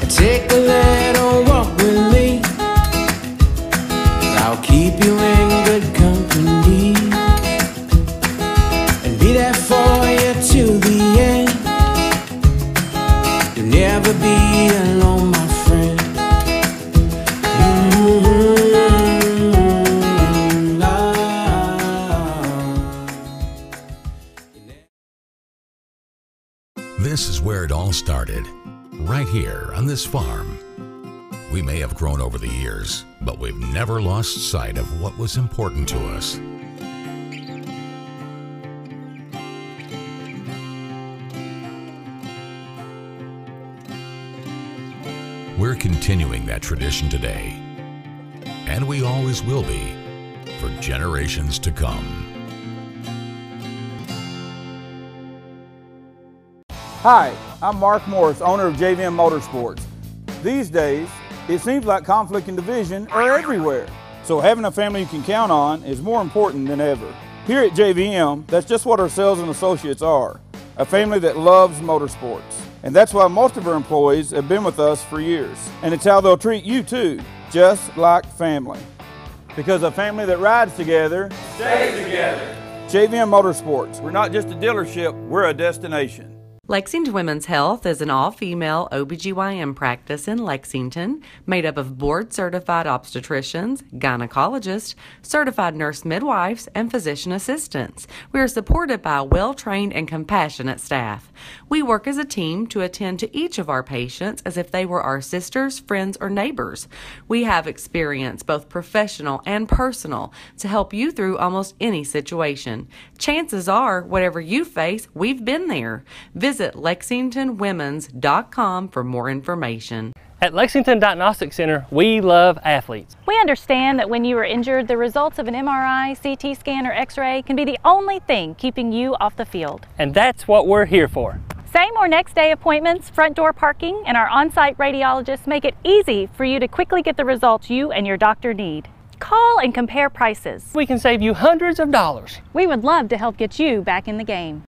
Take a little walk with me, I'll keep you in good company and be there for you till the end. You'll never be alone, my friend. This is where it all started. Right here on this farm. We may have grown over the years, but we've never lost sight of what was important to us. We're continuing that tradition today, and we always will be for generations to come. Hi, I'm Mark Morris, owner of JVM Motorsports. These days, it seems like conflict and division are everywhere. So having a family you can count on is more important than ever. Here at JVM, that's just what our sales and associates are. A family that loves motorsports. And that's why most of our employees have been with us for years. And it's how they'll treat you too, just like family. Because a family that rides together stays together. JVM Motorsports, we're not just a dealership, we're a destination. Lexington Women's Health is an all-female OBGYN practice in Lexington made up of board-certified obstetricians, gynecologists, certified nurse midwives, and physician assistants. We are supported by a well-trained and compassionate staff. We work as a team to attend to each of our patients as if they were our sisters, friends, or neighbors. We have experience, both professional and personal, to help you through almost any situation. Chances are, whatever you face, we've been there. Visit LexingtonWomens.com for more information. At Lexington Diagnostic Center, we love athletes. We understand that when you are injured, the results of an MRI, CT scan, or X-ray can be the only thing keeping you off the field. And that's what we're here for. Same or next day appointments, front door parking, and our on-site radiologists make it easy for you to quickly get the results you and your doctor need. Call and compare prices. We can save you hundreds of dollars. We would love to help get you back in the game.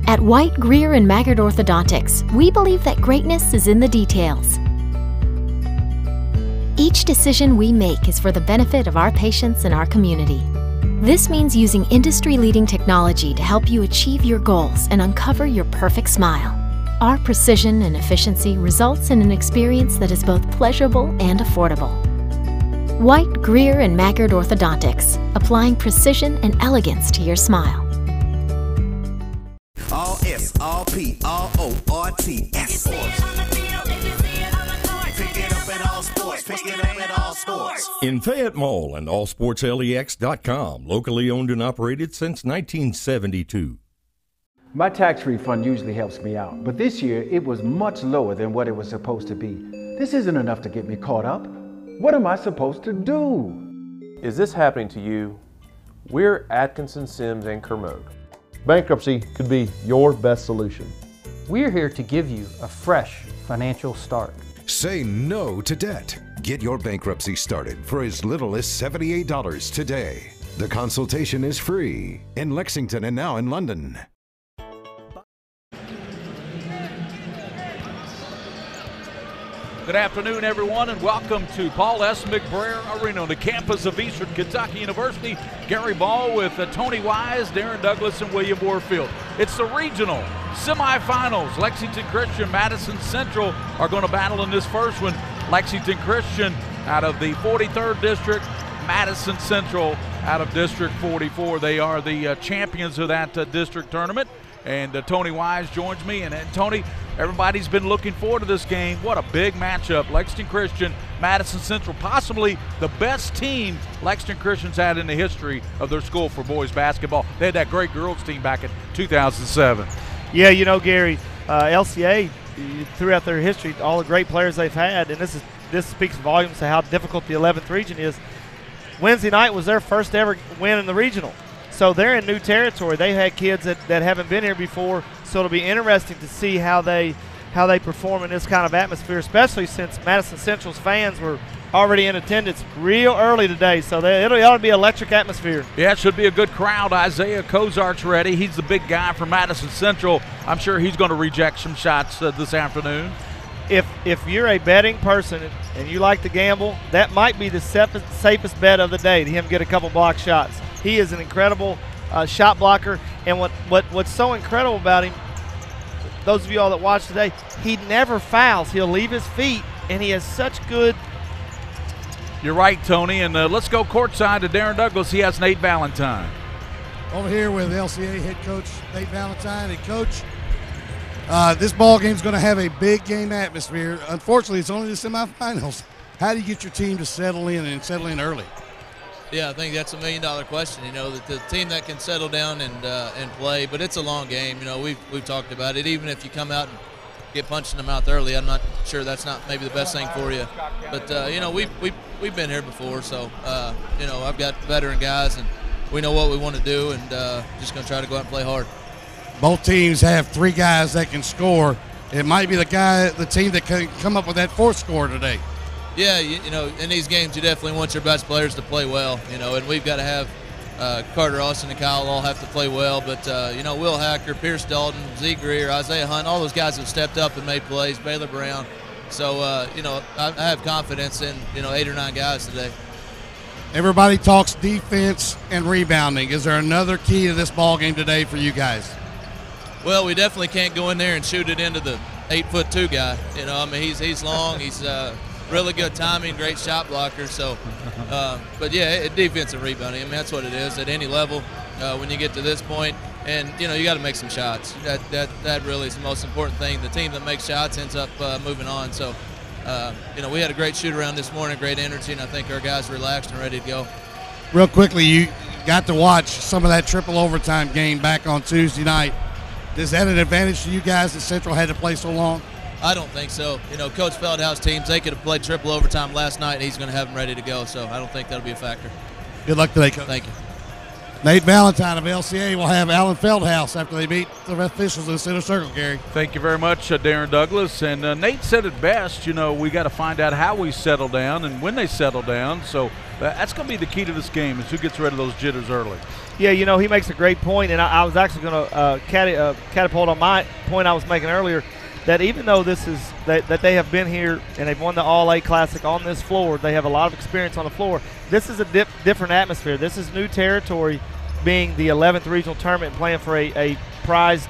At White, Greer, and Maggard Orthodontics, we believe that greatness is in the details. Each decision we make is for the benefit of our patients and our community. This means using industry-leading technology to help you achieve your goals and uncover your perfect smile. Our precision and efficiency results in an experience that is both pleasurable and affordable. White, Greer, and Maggard Orthodontics, applying precision and elegance to your smile. All S, all P, all O, R, T, S. Pick it up at all sports. Pick it up at all sports. In Fayette Mall and allsportslex.com, locally owned and operated since 1972. My tax refund usually helps me out, but this year it was much lower than what it was supposed to be. This isn't enough to get me caught up. What am I supposed to do? Is this happening to you? We're Atkinson, Sims, and Kermode. Bankruptcy could be your best solution. We're here to give you a fresh financial start. Say no to debt. Get your bankruptcy started for as little as $78 today. The consultation is free in Lexington and now in London. Good afternoon, everyone, and welcome to Paul S. McBrayer Arena on the campus of Eastern Kentucky University. Gary Ball with Tony Wise, Darren Douglas, and William Warfield. It's the regional semifinals. Lexington Christian, Madison Central are going to battle in this first one. Lexington Christian out of the 43rd District, Madison Central out of District 44. They are the champions of that district tournament. And Tony Wise joins me. And Tony, everybody's been looking forward to this game. What a big matchup. Lexington Christian, Madison Central, possibly the best team Lexington Christian's had in the history of their school for boys basketball. They had that great girls team back in 2007. Yeah, you know, Gary, LCA, throughout their history, all the great players they've had, and this speaks volumes to how difficult the 11th region is. Wednesday night was their first ever win in the regional. So they're in new territory. They had kids that haven't been here before, so it'll be interesting to see how they perform in this kind of atmosphere, especially since Madison Central's fans were already in attendance real early today. So it ought to be an electric atmosphere. Yeah, it should be a good crowd. Isaiah Kozart's ready. He's the big guy from Madison Central. I'm sure he's going to reject some shots this afternoon. If you're a betting person and you like to gamble, that might be the safest bet of the day, to him get a couple block shots. He is an incredible shot blocker, and what's so incredible about him, those of you all that watch today, he never fouls. He'll leave his feet, and he has such good. You're right, Tony, and let's go courtside to Darren Douglas. He has Nate Valentine. Over here with LCA head coach Nate Valentine. And Coach, this ball game is going to have a big game atmosphere. Unfortunately, it's only the semifinals. How do you get your team to settle in and settle in early? Yeah, I think that's $1 million question. You know, that the team that can settle down and play, but it's a long game. You know, we've talked about it. Even if you come out and get punched in the mouth early, I'm not sure that's not maybe the best thing for you. But you know, we've been here before, so you know, I've got veteran guys, and we know what we want to do, and just going to try to go out and play hard. Both teams have three guys that can score. It might be the team that can come up with that fourth score today. Yeah, you know, in these games, you definitely want your best players to play well, you know, and we've got to have Carter Austin and Kyle all have to play well, but, you know, Will Hacker, Pierce Dalton, Z. Greer, Isaiah Hunt, all those guys have stepped up and made plays, Baylor Brown. So, you know, I have confidence in, you know, 8 or 9 guys today. Everybody talks defense and rebounding. Is there another key to this ball game today for you guys? Well, we definitely can't go in there and shoot it into the 8'2" guy. You know, I mean, he's long, he's really good timing, great shot blocker. So, but yeah, defense and rebounding. I mean, that's what it is at any level when you get to this point. And you know, you got to make some shots. That really is the most important thing. The team that makes shots ends up moving on. So, you know, we had a great shoot around this morning, great energy, and I think our guys are relaxed and ready to go. Real quickly, you got to watch some of that triple overtime game back on Tuesday night. Is that an advantage to you guys that Central had to play so long? I don't think so. You know, Coach Feldhaus' teams, they could have played triple overtime last night, and he's going to have them ready to go. So I don't think that'll be a factor. Good luck today, Coach. Thank you. Nate Valentine of LCA will have Alan Feldhaus after they meet the officials in the center circle, Gary. Thank you very much, Darren Douglas. And Nate said it best, you know, we got to find out how we settle down and when they settle down. So that's going to be the key to this game, is who gets rid of those jitters early. Yeah, you know, he makes a great point, and I was actually going to catapult on my point I was making earlier. that even though this is that they have been here and they've won the All-A Classic on this floor, they have a lot of experience on the floor. This is a different atmosphere. This is new territory, being the 11th regional tournament and playing for a prized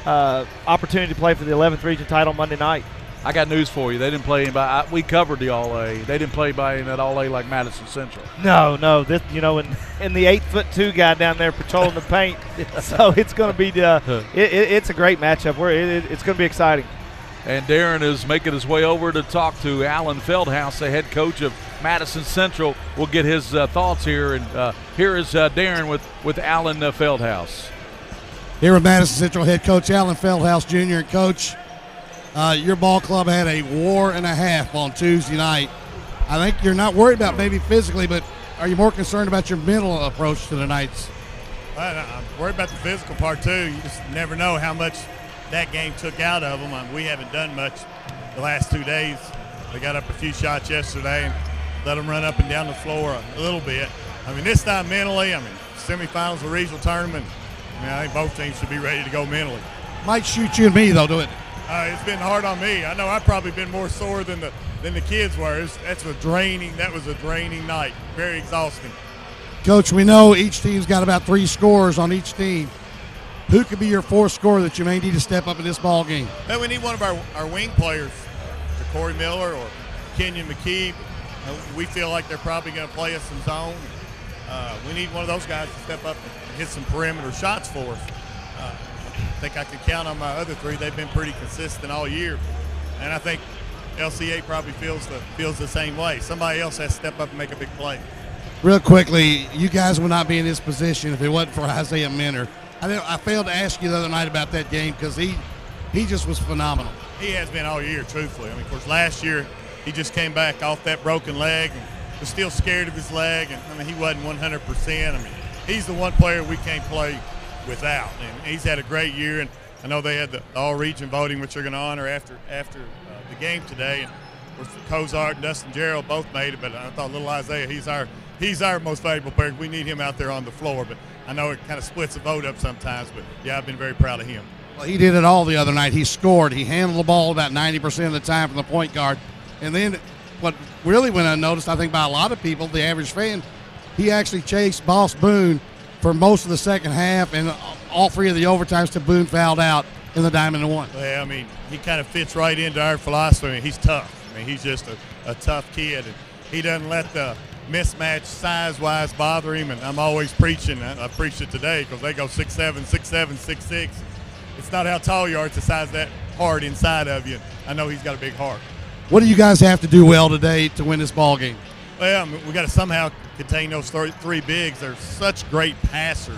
opportunity to play for the 11th region title Monday night. I got news for you. They didn't play anybody. We covered the All-A. They didn't play anybody in that All-A like Madison Central. No. This, and the 8'2" guy down there patrolling the paint. So it's going to be it's a great matchup. It's going to be exciting. And Darren is making his way over to talk to Alan Feldhouse, the head coach of Madison Central. We'll get his thoughts here. And here is Darren with Alan Feldhouse. Here with Madison Central head coach Alan Feldhouse Jr. And coach, your ball club had a war and a half on Tuesday night. I think you're not worried about maybe physically, but are you more concerned about your mental approach to the nights? I'm worried about the physical part too. You just never know how much that game took out of them. We haven't done much the last 2 days. They got up a few shots yesterday and let them run up and down the floor a little bit. This time mentally, semifinals of the regional tournament, I think both teams should be ready to go mentally. Might shoot you and me, though, do it? It's been hard on me. I know I've probably been more sore than the kids were. That was a draining night. Very exhausting. Coach, we know each team's got about 3 scorers on each team. Who could be your 4th scorer that you may need to step up in this ball game? Well, we need one of our wing players, Corey Miller or Kenyon McKee. We feel like they're probably going to play us some zone. We need one of those guys to step up and hit some perimeter shots for us. I think I can count on my other 3. They've been pretty consistent all year. And I think LCA probably feels the same way. Somebody else has to step up and make a big play. Real quickly, you guys would not be in this position if it wasn't for Isaiah Minner. I failed to ask you the other night about that game because he just was phenomenal. He has been all year, truthfully. Of course, last year he just came back off that broken leg and was still scared of his leg. And he wasn't 100%. He's the one player we can't play without. And he's had a great year. And I know they had the all-region voting, which they're going to honor after the game today. And of course, Cozart and Dustin Gerald both made it. But I thought little Isaiah, he's our most valuable player. We need him out there on the floor. But I know it kind of splits the vote up sometimes. But, yeah, I've been very proud of him. Well, he did it all the other night. He scored. He handled the ball about 90% of the time from the point guard. And then what really went unnoticed, I think, by a lot of people, the average fan, he actually chased Boss Boone for most of the second half and all 3 of the overtimes till Boone fouled out in the Diamond and One. Yeah, he kind of fits right into our philosophy. He's tough. He's just a tough kid. And he doesn't let the mismatch size-wise bother him. And I'm always preaching. I preached it today because they go 6'7", 6'7", 6'6". It's not how tall you are, it's the size that heart inside of you. I know he's got a big heart. What do you guys have to do well today to win this ball game? Well, we got to somehow contain those 3 bigs. They're such great passers,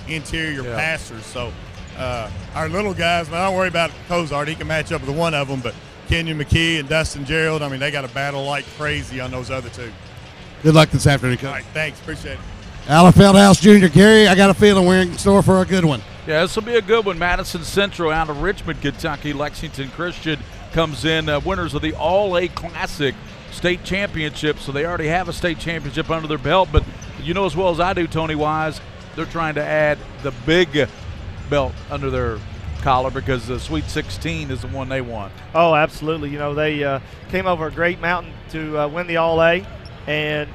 interior passers. So our little guys, I don't worry about Cozart. He can match up with one of them. But Kenyon McKee and Dustin Gerald, they got to battle like crazy on those other 2. Good luck this afternoon, Coach. All right, thanks. Appreciate it. Alan Feldhouse Jr. Gary, I got a feeling we're in store for a good one. Yeah, this will be a good one. Madison Central out of Richmond, Kentucky. Lexington Christian comes in winners of the All-A Classic state championship. So they already have a state championship under their belt. But you know as well as I do, Tony Wise, they're trying to add the big belt under their collar because the Sweet 16 is the one they want. Oh, absolutely. They came over a great mountain to win the All-A. And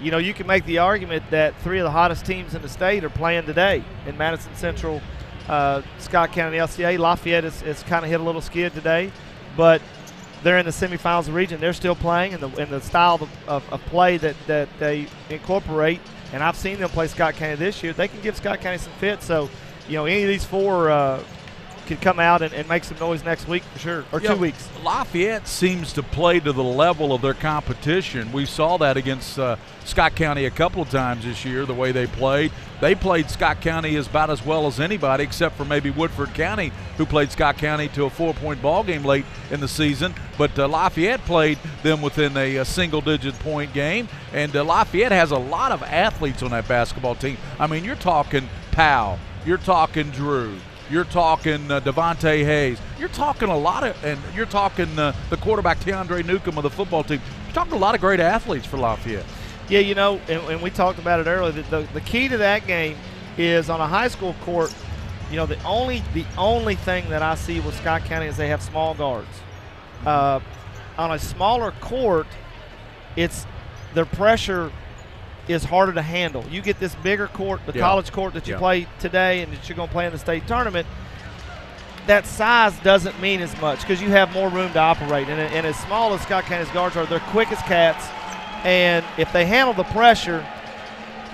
you can make the argument that 3 of the hottest teams in the state are playing today in Madison Central, Scott County, LCA. Lafayette has kind of hit a little skid today, but they're in the semifinals of the region. They're still playing, and the style of play that they incorporate, and I've seen them play Scott County this year, they can give Scott County some fits. So, any of these 4 could come out and make some noise next week for sure, or 2 weeks. Lafayette seems to play to the level of their competition. We saw that against Scott County a couple of times this year, the way they played. They played Scott County about as well as anybody, except for maybe Woodford County, who played Scott County to a 4-point ball game late in the season. But Lafayette played them within a single-digit point game, and Lafayette has a lot of athletes on that basketball team. You're talking Powell, you're talking Drew, you're talking Devontae Hayes. You're talking a lot of, and you're talking the quarterback Teandre Newcomb of the football team. You're talking a lot of great athletes for Lafayette. Yeah, and we talked about it earlier. The key to that game is on a high school court. You know, the only thing that I see with Scott County is they have small guards. On a smaller court, their pressure is harder to handle. You get this bigger court, the college court that you play today and that you're going to play in the state tournament, that size doesn't mean as much because you have more room to operate. And as small as Scott County's guards are, they're quick as cats. And if they handle the pressure,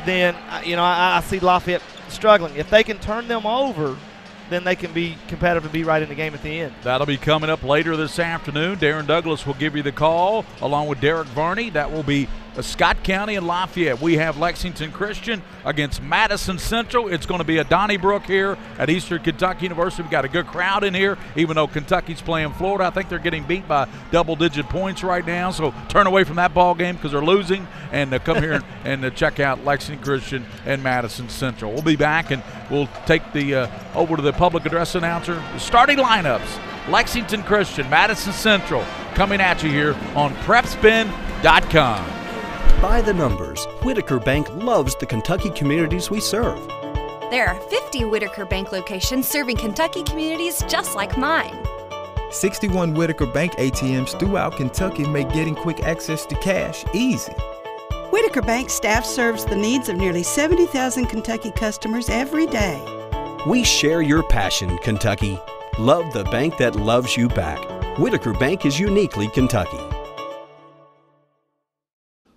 then, you know, I see Lafayette struggling. If they can turn them over, then they can be competitive and be right in the game at the end. That'll be coming up later this afternoon. Darren Douglas will give you the call along with Derek Varney. That will be Scott County and Lafayette. We have Lexington Christian against Madison Central. It's going to be a Donnybrook here at Eastern Kentucky University. We've got a good crowd in here, even though Kentucky's playing Florida. I think they're getting beat by double-digit points right now, so turn away from that ball game because they're losing and come here and check out Lexington Christian and Madison Central. We'll be back and we'll take the over to the public address announcer. The starting lineups, Lexington Christian, Madison Central, coming at you here on PrepSpin.com. By the numbers, Whitaker Bank loves the Kentucky communities we serve. There are 50 Whitaker Bank locations serving Kentucky communities just like mine. 61 Whitaker Bank ATMs throughout Kentucky make getting quick access to cash easy. Whitaker Bank staff serves the needs of nearly 70,000 Kentucky customers every day. We share your passion, Kentucky. Love the bank that loves you back. Whitaker Bank is uniquely Kentucky.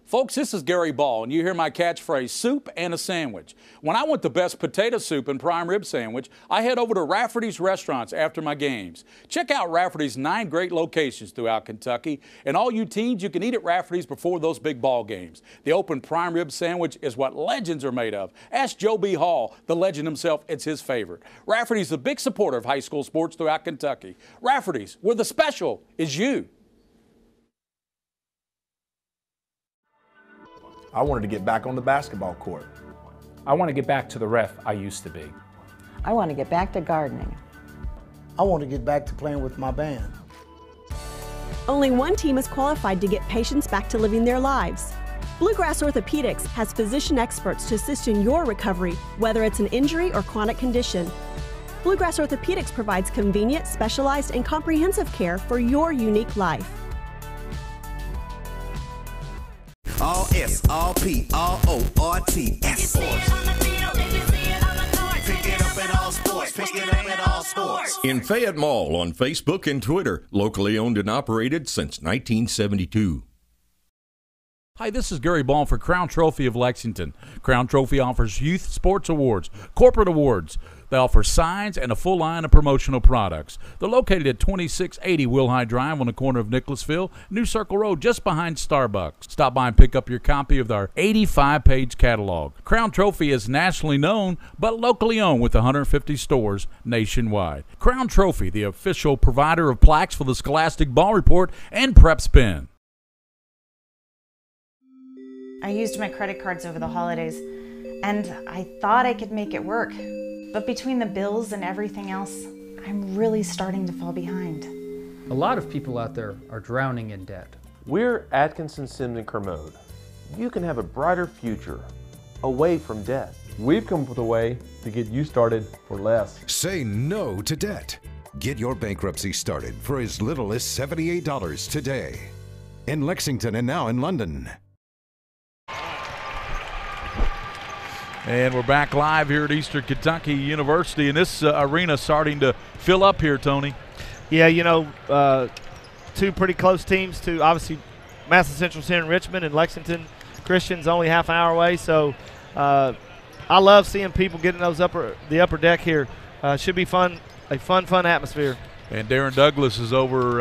Folks, this is Gary Ball, and you hear my catchphrase, soup and a sandwich. When I want the best potato soup and prime rib sandwich, I head over to Rafferty's Restaurants after my games. Check out Rafferty's 9 great locations throughout Kentucky, and all you teens, you can eat at Rafferty's before those big ball games. The open prime rib sandwich is what legends are made of. Ask Joe B. Hall, the legend himself, it's his favorite. Rafferty's a big supporter of high school sports throughout Kentucky. Rafferty's, where the special is you. I wanted to get back on the basketball court. I want to get back to the ref I used to be. I want to get back to gardening. I want to get back to playing with my band. Only one team is qualified to get patients back to living their lives. Bluegrass Orthopedics has physician experts to assist in your recovery, whether it's an injury or chronic condition. Bluegrass Orthopedics provides convenient, specialized, and comprehensive care for your unique life. All S, all P, all O, R, T, S. Pick it up at all sports. Pick it up at all sports. In Fayette Mall on Facebook and Twitter, locally owned and operated since 1972. Hi, this is Gary Ball for Crown Trophy of Lexington. Crown Trophy offers youth sports awards, corporate awards. They offer signs and a full line of promotional products. They're located at 2680 Wilhite Drive on the corner of Nicholasville, New Circle Road, just behind Starbucks. Stop by and pick up your copy of our 85-page catalog. Crown Trophy is nationally known, but locally owned with 150 stores nationwide. Crown Trophy, the official provider of plaques for the Scholastic Ball Report and PrepSpin. I used my credit cards over the holidays, and I thought I could make it work. But between the bills and everything else, I'm really starting to fall behind. A lot of people out there are drowning in debt. We're Atkinson, Sims, and Kermode. You can have a brighter future away from debt. We've come up with a way to get you started for less. Say no to debt. Get your bankruptcy started for as little as $78 today. In Lexington and now in London. And we're back live here at Eastern Kentucky University, and this arena starting to fill up here, Tony. Yeah, you know, 2 pretty close teams to obviously Madison Central's here in Richmond, and Lexington Christian's only half an hour away. So I love seeing people getting the upper deck here. Should be fun, a fun atmosphere. And Darren Douglas is over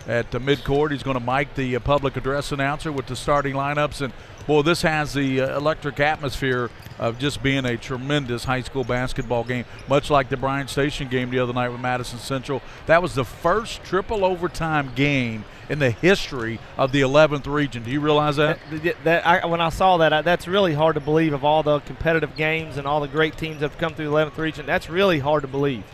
at the midcourt. He's going to mic the public address announcer with the starting lineups. And, boy, this has the electric atmosphere of just being a tremendous high school basketball game, much like the Bryan Station game the other night with Madison Central. That was the first triple overtime game in the history of the 11th region. Do you realize that? When I saw that, that's really hard to believe. Of all the competitive games and all the great teams that have come through the 11th region, that's really hard to believe.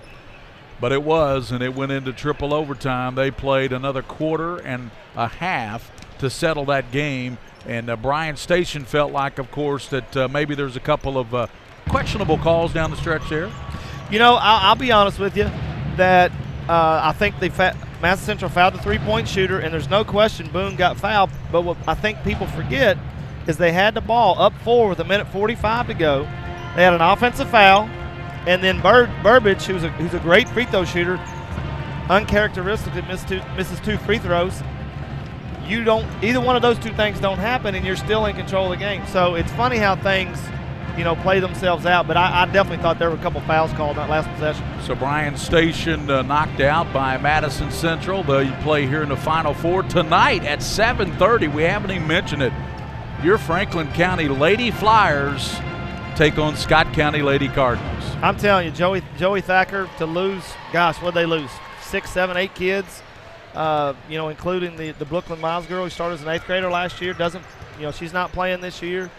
But it was, and it went into triple overtime. They played another quarter and a half to settle that game. And Bryan Station felt like, of course, that maybe there's a couple of questionable calls down the stretch there. You know, I'll be honest with you that I think Madison Central fouled the three-point shooter, and there's no question Boone got fouled. But what I think people forget is they had the ball up 4 with 1:45 to go. They had an offensive foul, and then Burbage, who's a great free throw shooter, uncharacteristically misses 2 free throws. Either one of those 2 things don't happen, and you're still in control of the game. So it's funny how things, play themselves out. But I definitely thought there were a couple fouls called in that last possession. So Bryan Station knocked out by Madison Central. They'll play here in the Final Four tonight at 7:30. We haven't even mentioned it. Your Franklin County Lady Flyers take on Scott County Lady Cardinals. I'm telling you, Joey Thacker to lose, gosh, what'd they lose? 6, 7, 8 kids, including the Brooklyn Miles girl who started as an 8th grader last year. She's not playing this year.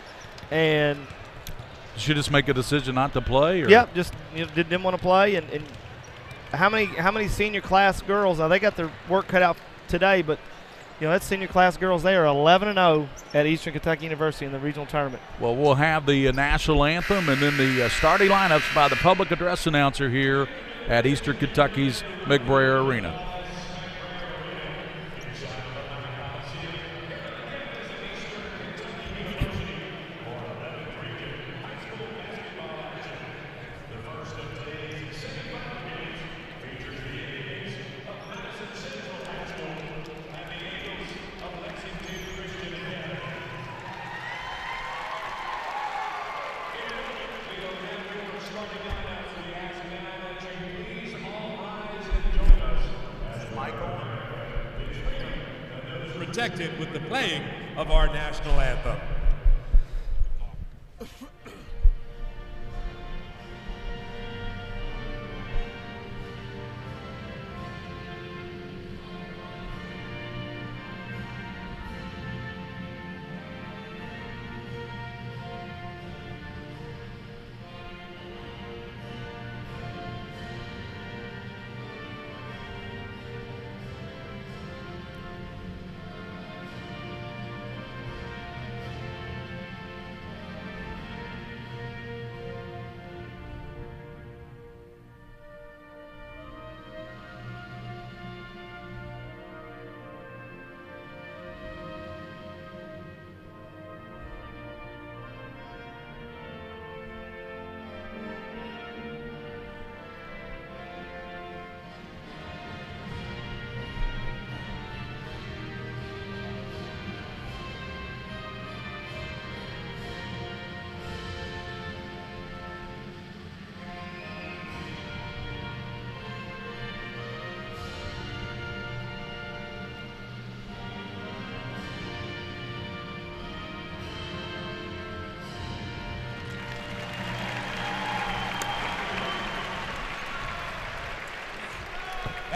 And did she just make a decision not to play? Or? Yep, just didn't want to play. And how many senior class girls? Now they got their work cut out today, but that's senior class girls. They are 11-0 at Eastern Kentucky University in the regional tournament. Well, we'll have the national anthem and then the starting lineups by the public address announcer here at Eastern Kentucky's McBrayer Arena. Protected with the playing of our national anthem.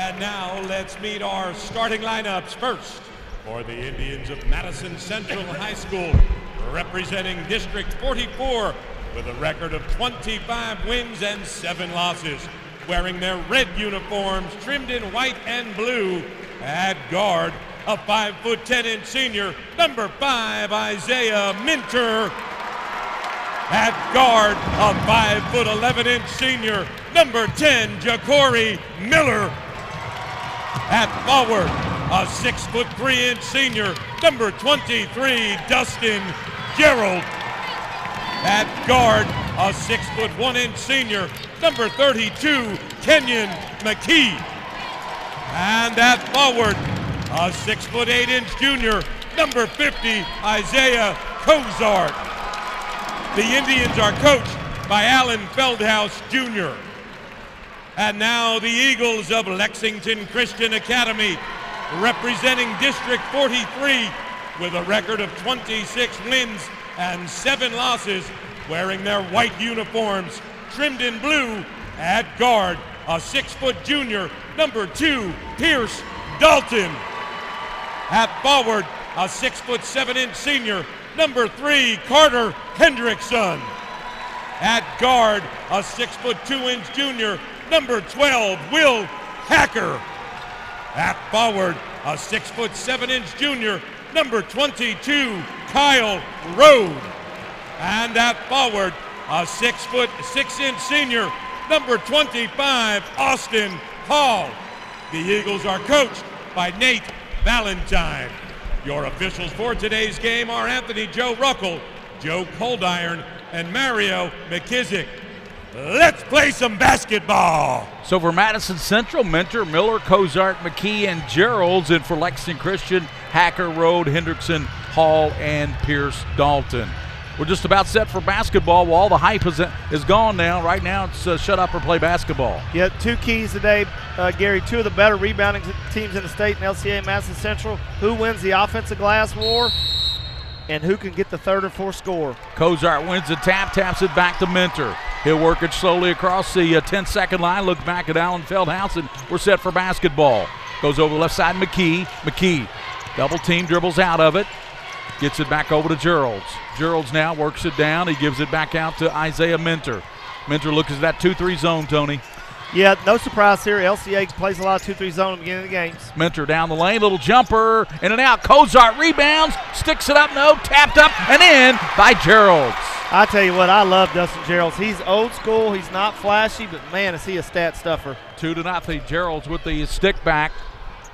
And now let's meet our starting lineups. First, for the Indians of Madison Central High School, representing District 44 with a record of 25 wins and 7 losses, wearing their red uniforms trimmed in white and blue. At guard, a 5'10" senior, number 5, Isaiah Minter. At guard, a 5'11" senior, number 10, Ja'Cory Miller. At forward, a 6'3" senior, number 23, Dustin Gerald. At guard, a 6'1" senior, number 32, Kenyon McKee. And at forward, a 6'8" junior, number 50, Isaiah Cozart. The Indians are coached by Alan Feldhouse Jr. And now the Eagles of Lexington Christian Academy, representing District 43 with a record of 26 wins and 7 losses, wearing their white uniforms trimmed in blue. At guard, a 6' junior, number 2, Pierce Dalton. At forward, a 6'7" senior, number 3, Carter Hendrickson. At guard, a 6'2" junior, number 12, Will Hacker. At forward, a 6'7" junior, number 22, Kyle Rode. And at forward, a 6'6" senior, number 25, Austin Hall. The Eagles are coached by Nate Valentine. Your officials for today's game are Anthony Joe Ruckel, Joe Coldiron, and Mario McKissick. Let's play some basketball. So for Madison Central, Mentor, Miller, Cozart, McKee, and Geralds. And for Lexington Christian, Hacker, Road, Hendrickson, Hall, and Pierce Dalton. We're just about set for basketball. Well, all the hype is gone now. Right now, it's shut up or play basketball. Yeah, 2 keys today, Gary. 2 of the better rebounding teams in the state in LCA and Madison Central. Who wins the offensive glass war? And who can get the 3rd or 4th score? Cozart wins the tap, taps it back to Mentor. He'll work it slowly across the 10-second line, look back at Allen Feldhouse, and we're set for basketball. Goes over the left side, McKee. McKee, double team, dribbles out of it. Gets it back over to Geralds. Geralds now works it down. He gives it back out to Isaiah Mentor. Mentor looks at that 2-3 zone, Tony. Yeah, no surprise here. LCA plays a lot of 2-3 zone at the beginning of the games. Mentor down the lane, little jumper, in and out. Cozart rebounds, sticks it up, no, tapped up and in by Geralds. I tell you what, I love Dustin Geralds. He's old school, he's not flashy, but man, is he a stat stuffer. 2-0. Geralds with the stick back,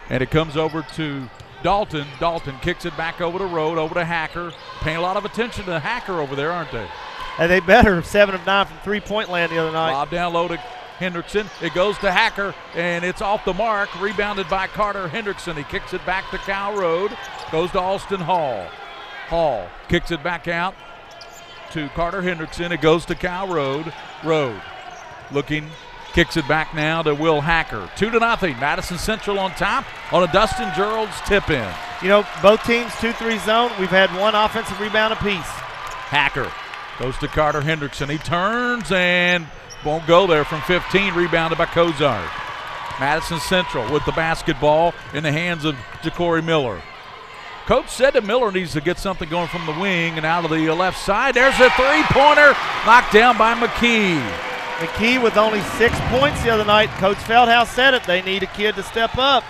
and it comes over to Dalton. Dalton kicks it back over to Road, over to Hacker. Paying a lot of attention to Hacker over there, aren't they? And they better 7 of 9 from three-point land the other night. Lob down low to Hendrickson. It goes to Hacker, and it's off the mark. Rebounded by Carter Hendrickson. He kicks it back to Cal Road. Goes to Austin Hall. Hall kicks it back out to Carter Hendrickson. It goes to Cal Road. Road looking, kicks it back now to Will Hacker. 2-0. Madison Central on top on a Dustin Geralds tip-in. You know, both teams 2-3 zone. We've had 1 offensive rebound apiece. Hacker goes to Carter Hendrickson. He turns and won't go there from 15. Rebounded by Cozart. Madison Central with the basketball in the hands of Ja'Cory Miller. Coach said that Miller needs to get something going from the wing and out of the left side. There's a 3-pointer knocked down by McKee. McKee with only 6 points the other night. Coach Feldhouse said it. They need a kid to step up.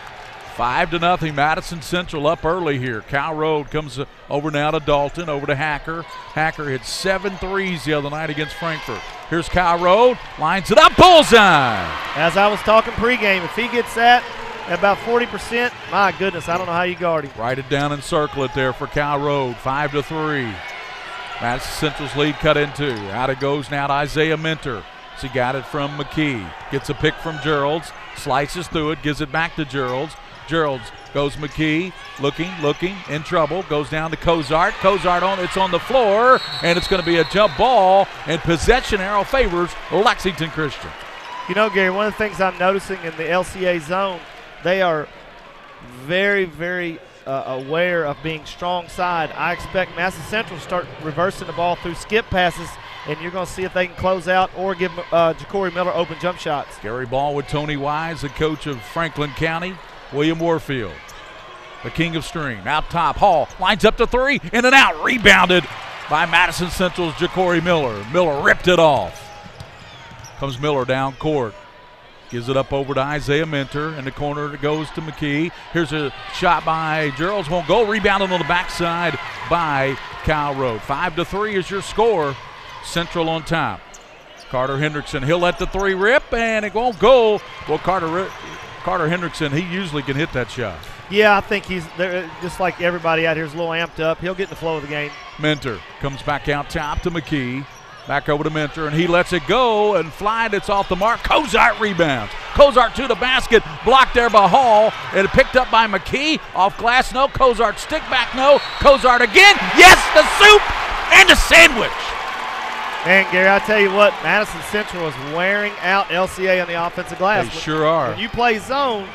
5-0. Madison Central up early here. Cal Road comes over now to Dalton, over to Hacker. Hacker hit 7 threes the other night against Frankfort. Here's Cal Road, lines it up, bullseye. As I was talking pregame, if he gets that at about 40%, my goodness, I don't know how you guard him. Write it down and circle it there for Cal Road, 5-3. Madison Central's lead cut in 2. Out it goes now to Isaiah Mentor. She got it from McKee. Gets a pick from Geralds, slices through it, gives it back to Geralds. Geralds goes McKee, looking, in trouble, goes down to Cozart. Cozart it's on the floor, and it's going to be a jump ball, and possession arrow favors Lexington Christian. You know, Gary, one of the things I'm noticing in the LCA zone, they are very, very aware of being strong side. I expect Madison Central to start reversing the ball through skip passes, and you're going to see if they can close out or give Ja'Cory Miller open jump shots. Gary Ball with Tony Wise, the coach of Franklin County. William Warfield, the king of string. Out top, Hall lines up to 3, in and out, rebounded by Madison Central's Ja'Cory Miller. Miller ripped it off. Comes Miller down court. Gives it up over to Isaiah Mentor. In the corner it goes to McKee. Here's a shot by Geralds, won't go. Rebounded on the backside by Cal Road. 5-3 is your score. Central on top. Carter Hendrickson, he'll let the 3 rip, and it won't go. Well, Carter Hendrickson, he usually can hit that shot. Yeah, I think he's there, just like everybody out here is a little amped up. He'll get in the flow of the game. Mentor comes back out top to McKee. Back over to Mentor, and he lets it go and fly. It's off the mark. Cozart rebounds. Cozart to the basket. Blocked there by Hall. And picked up by McKee. Off glass, no. Cozart stick back, no. Cozart again. Yes, the soup and the sandwich. And, Gary, I tell you what, Madison Central is wearing out LCA on the offensive glass. They sure are. When you play zone,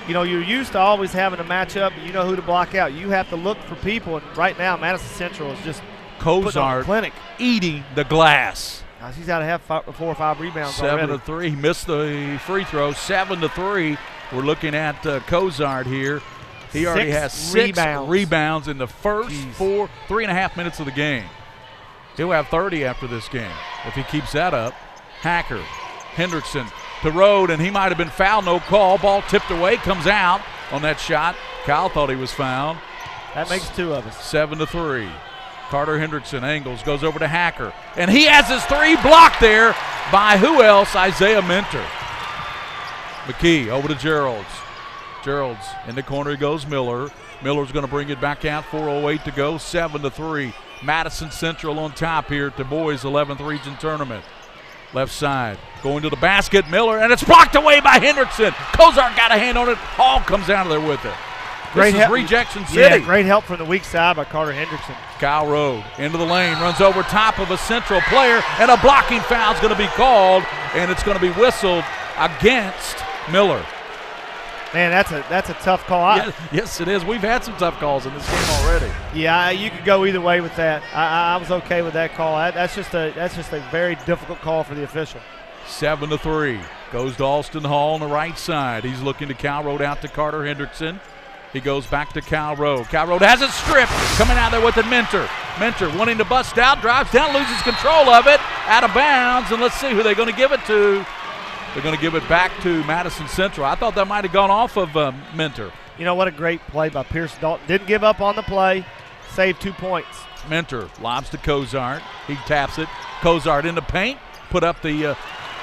you know, you're used to always having a matchup. You know who to block out. You have to look for people, and right now Madison Central is just putting on a clinic. Eating the glass. Now, she's got to have 4 or 5 rebounds already. 7-3. He missed the free throw. 7-3. We're looking at Cozart here. He already has 6 rebounds in the first 3.5 minutes of the game. He'll have 30 after this game if he keeps that up. Hacker, Hendrickson to Road, and he might have been fouled. No call. Ball tipped away, comes out on that shot. Kyle thought he was fouled. That makes 2 of us. 7-3. Carter Hendrickson angles, goes over to Hacker, and he has his three blocked there by who else? Isaiah Minter. McKee over to Gerald's. Gerald's in the corner, he goes Miller. Miller's going to bring it back out, 4:08 to go, 7-3. Madison Central on top here at the boys 11th region tournament. Left side, going to the basket, Miller, and it's blocked away by Hendrickson. Kozart got a hand on it. Hall comes out of there with it. This is rejection city. Yeah, great help from the weak side by Carter Hendrickson. Kyle Rode into the lane, runs over top of a Central player, and a blocking foul is going to be called, and it's going to be whistled against Miller. Man, that's a tough call. Yes, it is. We've had some tough calls in this game already. Yeah, you could go either way with that. I was okay with that call. That's just a very difficult call for the official. 7-3. Goes to Alston Hall on the right side. He's looking to Cal Rode out to Carter Hendrickson. He goes back to Cal Rode. Cal Rode has it stripped. Coming out there with it, Minter. Minter wanting to bust out, drives down, loses control of it, out of bounds, and let's see who they're going to give it to. They're going to give it back to Madison Central. I thought that might have gone off of Minter. You know, what a great play by Pierce Dalton. Didn't give up on the play, saved 2 points. Minter lobs to Kozart. He taps it. Kozart in the paint, put up the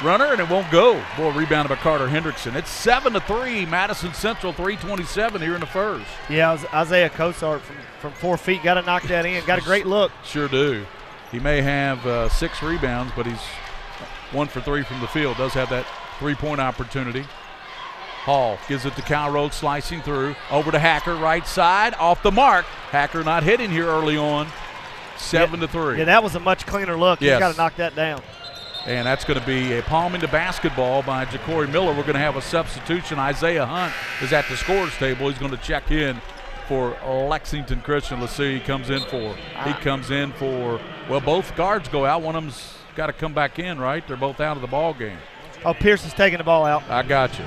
runner, and it won't go. Boy, rebounded by Carter Hendrickson. It's 7-3, Madison Central, 3:27 here in the first. Yeah, it was Isaiah Kozart from 4 feet. Got to knock that in. Got a great look. Sure do. He may have 6 rebounds, but he's 1 for 3 from the field. Does have that 3-point opportunity. Hall gives it to Cal Rode, slicing through. Over to Hacker, right side, off the mark. Hacker not hitting here early on. 7-3. Yeah, that was a much cleaner look. Yes. He's got to knock that down. And that's going to be a palming to basketball by Ja'Cory Miller. We're going to have a substitution. Isaiah Hunt is at the scorer's table. He's going to check in for Lexington Christian. Let's see who he comes in for. He comes in for, well, both guards go out. One of them's got to come back in, right? They're both out of the ball game. Oh, Pierce is taking the ball out. I got you.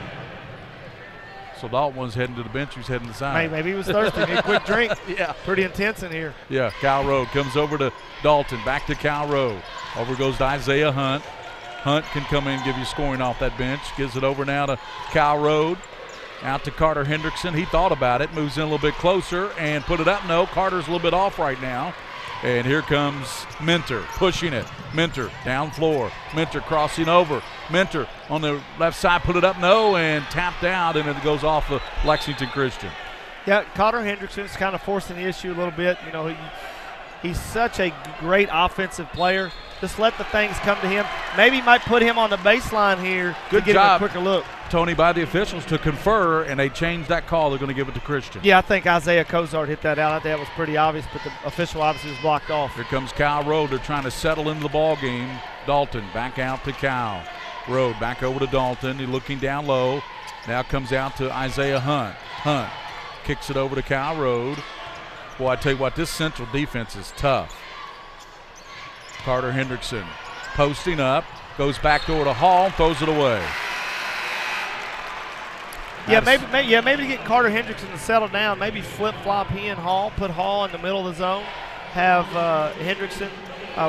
So Dalton was heading to the bench. He was heading to the side. Maybe he was thirsty. Need a quick drink. Yeah. Pretty intense in here. Yeah, Cal Rode comes over to Dalton. Back to Cal Rode. Over goes to Isaiah Hunt. Hunt can come in and give you scoring off that bench. Gives it over now to Cal Rode. Out to Carter Hendrickson. He thought about it. Moves in a little bit closer and put it up. No, Carter's a little bit off right now. And here comes Minter pushing it. Minter down floor. Minter crossing over. Minter on the left side, put it up, no, and tapped out, and it goes off of Lexington Christian. Yeah, Carter Hendrickson's kind of forcing the issue a little bit. You know, he's such a great offensive player. Just let the things come to him. Maybe might put him on the baseline here. Good to job, him a quicker look. Tony, by the officials to confer, and they changed that call. They're going to give it to Christian. Yeah, I think Isaiah Kozart hit that out. I think that was pretty obvious, but the official obviously was blocked off. Here comes Kyle Rode. They're trying to settle into the ball game. Dalton back out to Kyle. Rode back over to Dalton. He's looking down low. Now comes out to Isaiah Hunt. Hunt kicks it over to Kyle Rode. Boy, I tell you what, this Central defense is tough. Carter Hendrickson posting up, goes back door to Hall, throws it away. Yeah, maybe to get Carter Hendrickson to settle down, maybe flip-flop he and Hall, put Hall in the middle of the zone, have Hendrickson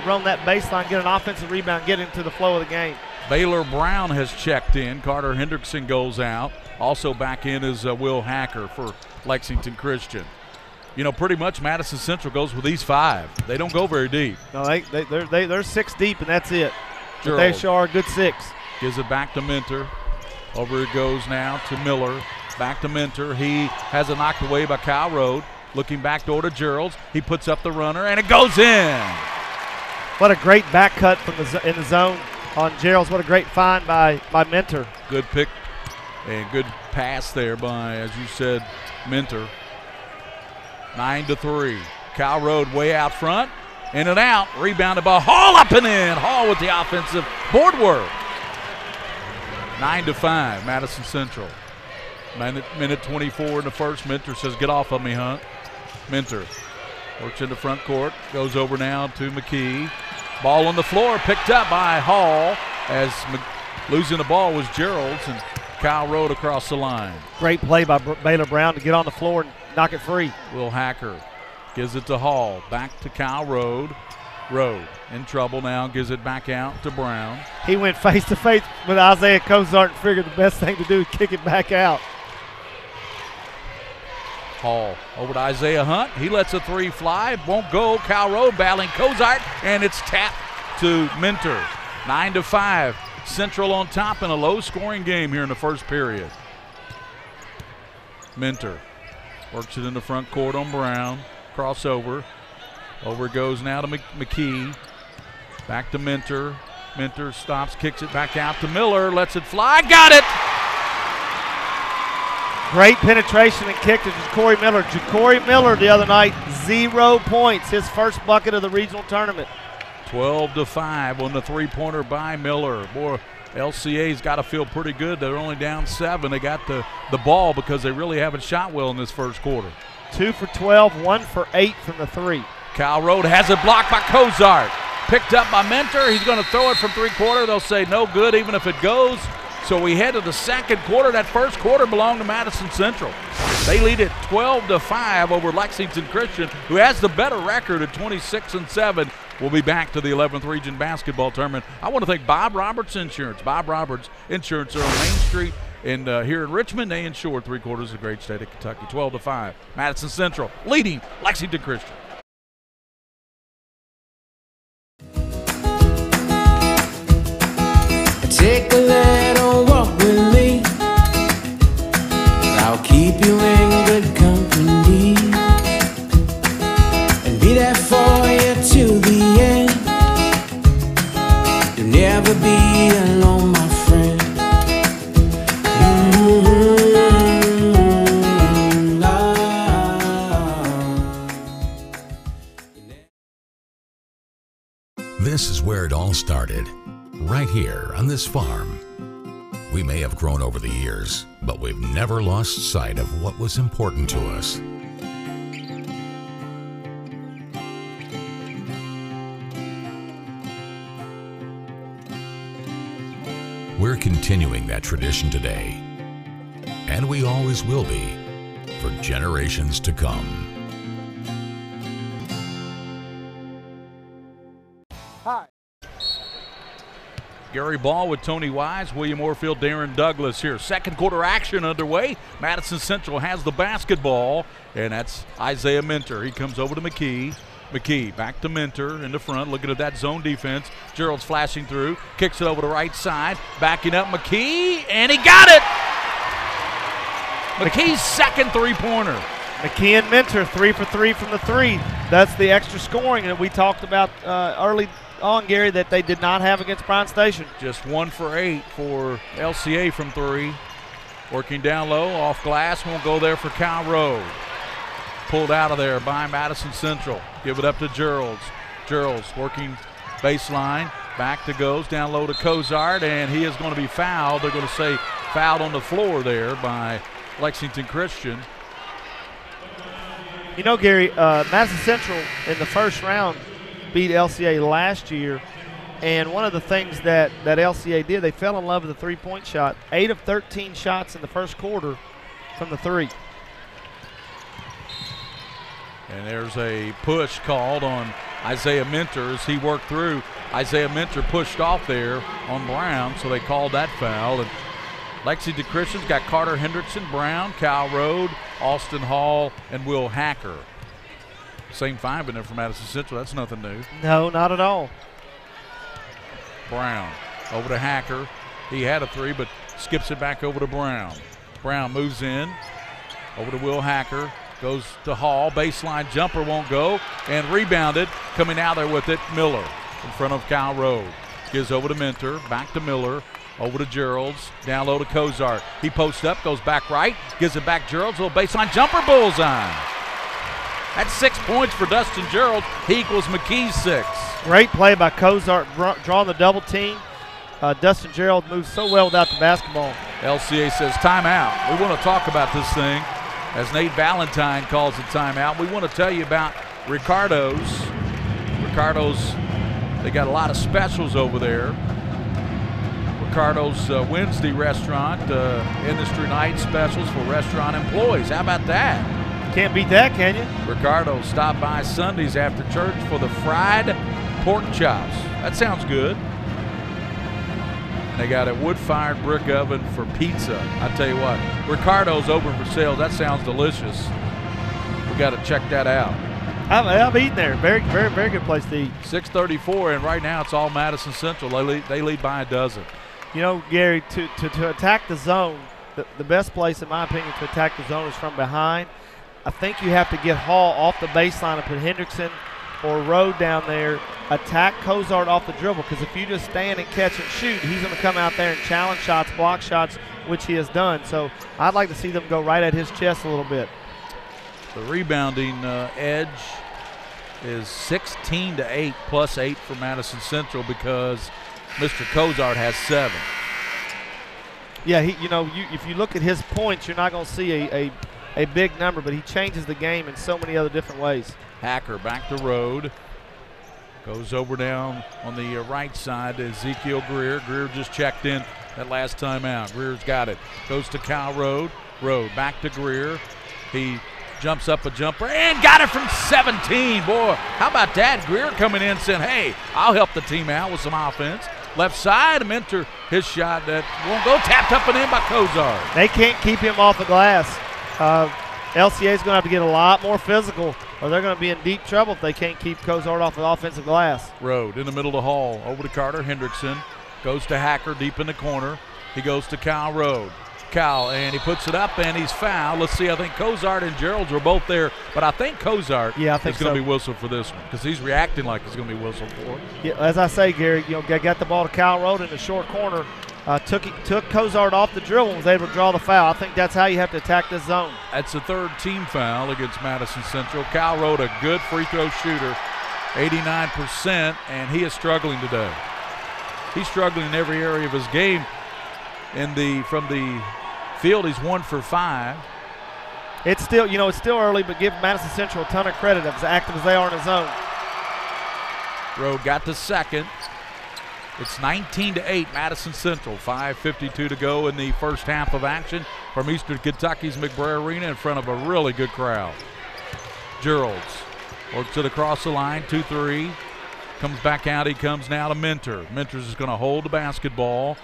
run that baseline, get an offensive rebound, get into the flow of the game. Baylor Brown has checked in. Carter Hendrickson goes out. Also back in is Will Hacker for Lexington Christian. You know, pretty much Madison Central goes with these 5. They don't go very deep. No, they're 6 deep, and that's it. But Gerald they sure are a good 6. gives it back to Minter. Over it goes now to Miller. Back to Minter. He has it knocked away by Kyle Rode. Looking back door to Gerald. He puts up the runner, and it goes in. What a great back cut from in the zone on Gerald's. What a great find by Minter. Good pick and good pass there by, as you said, Minter. 9-3. Kyle Rode way out front. In and out. Rebounded by Hall, up and in. Hall with the offensive board work. 9-5, Madison Central. Minute 24 in the first. Minter says, get off of me, Hunt. Minter works in the front court. Goes over now to McKee. Ball on the floor, picked up by Hall. As losing the ball was Gerald's, and Kyle Rode across the line. Great play by Baylor Brown to get on the floor and knock it free. Will Hacker gives it to Hall. Back to Kyle Rode. Rode in trouble now, gives it back out to Brown. He went face-to-face with Isaiah Kozart and figured the best thing to do is kick it back out. Hall over to Isaiah Hunt. He lets a three fly. Won't go. Cal Road battling Cozart, and it's tapped to Minter. 9-5. Central on top in a low-scoring game here in the first period. Minter works it in the front court on Brown. Crossover. Over it goes now to McKee. Back to Minter. Minter stops, kicks it back out to Miller. Lets it fly. Got it! Great penetration and kick to Ja'Cory Miller. Ja'Cory Miller the other night, 0 points. His first bucket of the regional tournament. 12-5 on the three-pointer by Miller. Boy, LCA's got to feel pretty good. They're only down 7. They got the ball because they really haven't shot well in this first quarter. 2 for 12, 1 for 8 from the three. Cal Road has it blocked by Cozart. Picked up by Minter. He's going to throw it from three-quarter. They'll say no good even if it goes. So we head to the second quarter. That first quarter belonged to Madison Central. They lead it 12-5 over Lexington Christian, who has the better record at 26-7. We'll be back to the 11th Region Basketball Tournament. I want to thank Bob Roberts Insurance. Bob Roberts Insurance are on Main Street, and here in Richmond, they insure three-quarters of the great state of Kentucky. 12-5. Madison Central leading Lexington Christian. Take a little walk with me. I'll keep you in good company and be there for you to the end. You'll never be alone, my friend. This is where it all started. Right here on this farm. We may have grown over the years, but we've never lost sight of what was important to us. We're continuing that tradition today, and we always will be for generations to come. Hi. Gary Ball with Tony Wise, William Orfield, Darren Douglas here. Second quarter action underway. Madison Central has the basketball, and that's Isaiah Minter. He comes over to McKee. McKee back to Minter in the front, looking at that zone defense. Gerald's flashing through, kicks it over the right side, backing up McKee, and he got it! McKee's second three-pointer. McKee and Minter, 3 for 3 from the three. That's the extra scoring that we talked about early on, Gary, that they did not have against Bryan Station. Just 1 for 8 for LCA from 3. Working down low, off glass, won't go there for Cal Road. Pulled out of there by Madison Central. Give it up to Geralds. Geralds working baseline, back to goes, down low to Cozart, and he is going to be fouled. They're going to say fouled on the floor there by Lexington Christian. You know, Gary, Madison Central in the first round beat LCA last year, and one of the things that LCA did, they fell in love with the three-point shot. 8 of 13 shots in the first quarter from the three. And there's a push called on Isaiah Minter as he worked through. Isaiah Minter pushed off there on Brown, so they called that foul. And Lexington Christian's got Carter Hendrickson, Brown, Cal Road, Austin Hall, and Will Hacker. Same 5 in there for Madison Central. That's nothing new. No, not at all. Brown over to Hacker. He had a 3, but skips it back over to Brown. Brown moves in over to Will Hacker. Goes to Hall. Baseline jumper won't go. And rebounded. Coming out there with it, Miller in front of Cal Road. Gives over to Minter. Back to Miller. Over to Geralds. Down low to Cozart. He posts up. Goes back right. Gives it back Geralds. Little baseline jumper. Bullseye. That's 6 points for Dustin Gerald. He equals McKee's 6. Great play by Cozart, drawing the double team. Dustin Gerald moves so well without the basketball. LCA says timeout. We want to talk about this thing as Nate Valentine calls a timeout. We want to tell you about Ricardo's. Ricardo's, they got a lot of specials over there. Ricardo's Wednesday restaurant, industry night specials for restaurant employees. How about that? Can't beat that, can you? Ricardo stopped by Sundays after church for the fried pork chops. That sounds good. They got a wood-fired brick oven for pizza. I tell you what, Ricardo's open for sale. That sounds delicious. got to check that out. I've eaten there. Very, very, very good place to eat. 6:34, and right now it's all Madison Central. They lead by a dozen. You know, Gary, to attack the zone, the best place, in my opinion, to attack the zone is from behind. I think you have to get Hall off the baseline and put Hendrickson or Rode down there, attack Cozart off the dribble, because if you just stand and catch and shoot, he's going to come out there and challenge shots, block shots, which he has done. So I'd like to see them go right at his chest a little bit. The rebounding edge is 16-8 plus 8 for Madison Central because Mr. Cozart has 7. Yeah, if you look at his points, you're not going to see a big number, but he changes the game in so many other different ways. Hacker back to Rode. Goes over down on the right side to Ezekiel Greer. Greer just checked in that last time out. Greer's got it. Goes to Kyle Rode. Rode back to Greer. He jumps up a jumper and got it from 17. Boy, how about that? Greer coming in saying, hey, I'll help the team out with some offense. Left side, Mentor, his shot that won't go. Tapped up and in by Cozart. They can't keep him off the glass. LCA is going to have to get a lot more physical, or they're going to be in deep trouble if they can't keep Cozart off the offensive glass. Rode in the middle of the hall. Over to Carter Hendrickson. Goes to Hacker deep in the corner. He goes to Kyle Rode. Kyle, and he puts it up, and he's fouled. Let's see, I think Cozart and Gerald's were both there, but I think Cozart is going to be whistled for this one because he's reacting like he's going to be whistled for it. Yeah, as I say, Gary, got the ball to Kyle Rode in the short corner, took Cozart off the dribble and was able to draw the foul. I think that's how you have to attack this zone. That's the third team foul against Madison Central. Kyle Rode, a good free throw shooter, 89%, and he is struggling today. He's struggling in every area of his game. From the field, he's 1 for 5. It's still early, but give Madison Central a ton of credit as active as they are in the zone. Rode got the second. It's 19-8 Madison Central. 5:52 to go in the first half of action from Eastern Kentucky's McBrayer Arena in front of a really good crowd. Geralds works it across the line, 2-3. Comes back out. He comes now to Mentor. Mentor's is going to hold the basketball.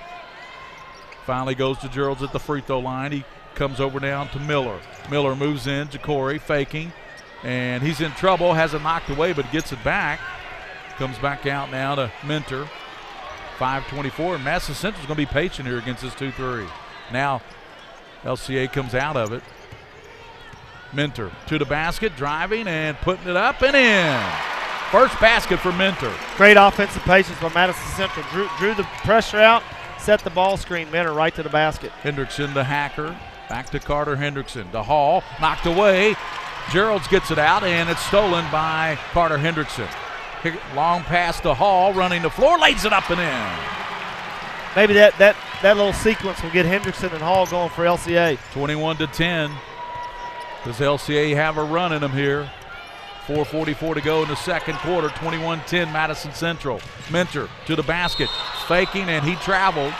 Finally goes to Geralds at the free throw line. He comes over down to Miller. Miller moves in. Ja'Cory faking. And he's in trouble. Has it knocked away, but gets it back. Comes back out now to Mentor. 5:24. And Madison Central's going to be patient here against this 2-3. Now LCA comes out of it. Mentor to the basket, driving and putting it up and in. First basket for Mentor. Great offensive patience by Madison Central. Drew the pressure out. Set the ball screen, Mentor right to the basket. Hendrickson, the Hacker, back to Carter Hendrickson. To Hall, knocked away. Geralds gets it out, and it's stolen by Carter Hendrickson. Long pass to Hall, running the floor, lays it up and in. Maybe that little sequence will get Hendrickson and Hall going for LCA. 21-10. Does LCA have a run in them here? 4:44 to go in the second quarter. 21-10 Madison Central. Mentor to the basket, faking, and he traveled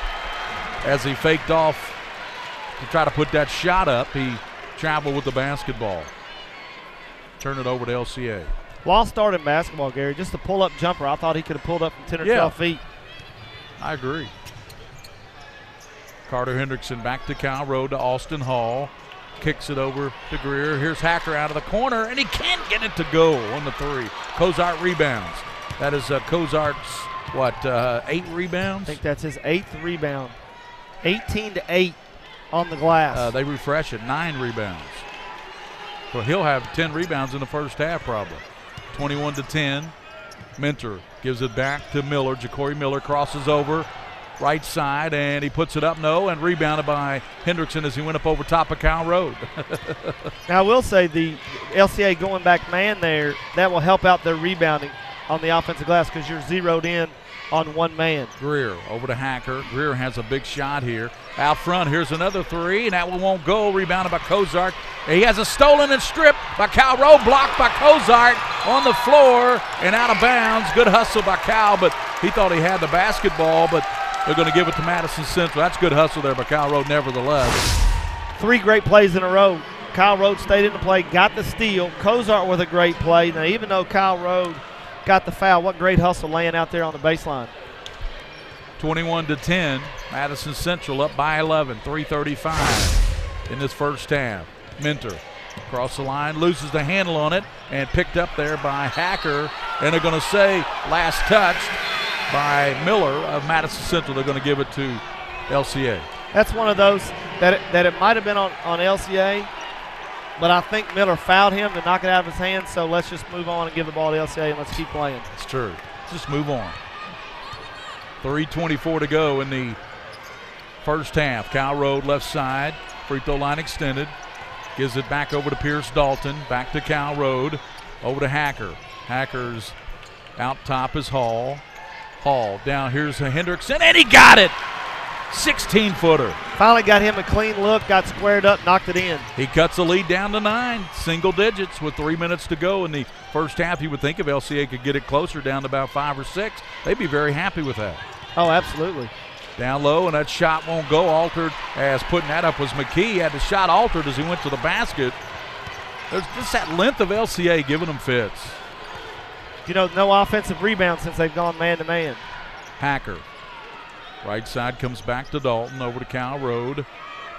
as he faked off to try to put that shot up. He traveled with the basketball. Turn it over to LCA. Lost start in basketball, Gary. Just a pull-up jumper. I thought he could have pulled up from 10 or 12 feet. I agree. Carter Hendrickson back to Kyle Rode to Austin Hall. Kicks it over to Greer. Here's Hacker out of the corner, and he can't get it to go on the 3. Cozart rebounds. That is Cozart's, 8 rebounds? I think that's his 8th rebound. 18-8 on the glass. They refresh it, 9 rebounds. So he'll have 10 rebounds in the first half probably. 21-10. Mentor gives it back to Miller. Ja'Cory Miller crosses over. Right side, and he puts it up, and rebounded by Hendrickson as he went up over top of Kyle Rode. Now, I will say the LCA going back man there, that will help out their rebounding on the offensive glass because you're zeroed in on one man. Greer over to Hacker. Greer has a big shot here. Out front, here's another 3, and that one won't go. Rebounded by Cozart. He has a stolen and stripped by Kyle Rode, blocked by Cozart on the floor and out of bounds. Good hustle by Kyle, but he thought he had the basketball, but they're going to give it to Madison Central. That's good hustle there by Kyle Rode nevertheless. 3 great plays in a row. Kyle Rode stayed in the play, got the steal. Cozart with a great play. Now, even though Kyle Rode got the foul, what great hustle laying out there on the baseline. 21-10. Madison Central up by 11. 3:35 in this first half. Mentor Across the line, loses the handle on it, and picked up there by Hacker. And they're going to say last touch by Miller of Madison Central. They're going to give it to LCA. That's one of those that it might have been on LCA, but I think Miller fouled him to knock it out of his hands, so let's just move on and give the ball to LCA and let's keep playing. It's true. Just move on. 3:24 to go in the first half. Kyle Road left side, free throw line extended. Gives it back over to Pierce Dalton, back to Kyle Road, over to Hacker. Hacker's out top is Hall. Hall down, here's a Hendrickson, and he got it! 16-footer. Finally got him a clean look, got squared up, knocked it in. He cuts the lead down to 9, single digits with 3 minutes to go in the first half. You would think if LCA could get it closer down to about 5 or 6, they'd be very happy with that. Oh, absolutely. Down low, and that shot won't go. Altered as putting that up was McKee. He had the shot altered as he went to the basket. There's just that length of LCA giving them fits. You know, no offensive rebound since they've gone man-to-man. Hacker. Right side comes back to Dalton, over to Kyle Road.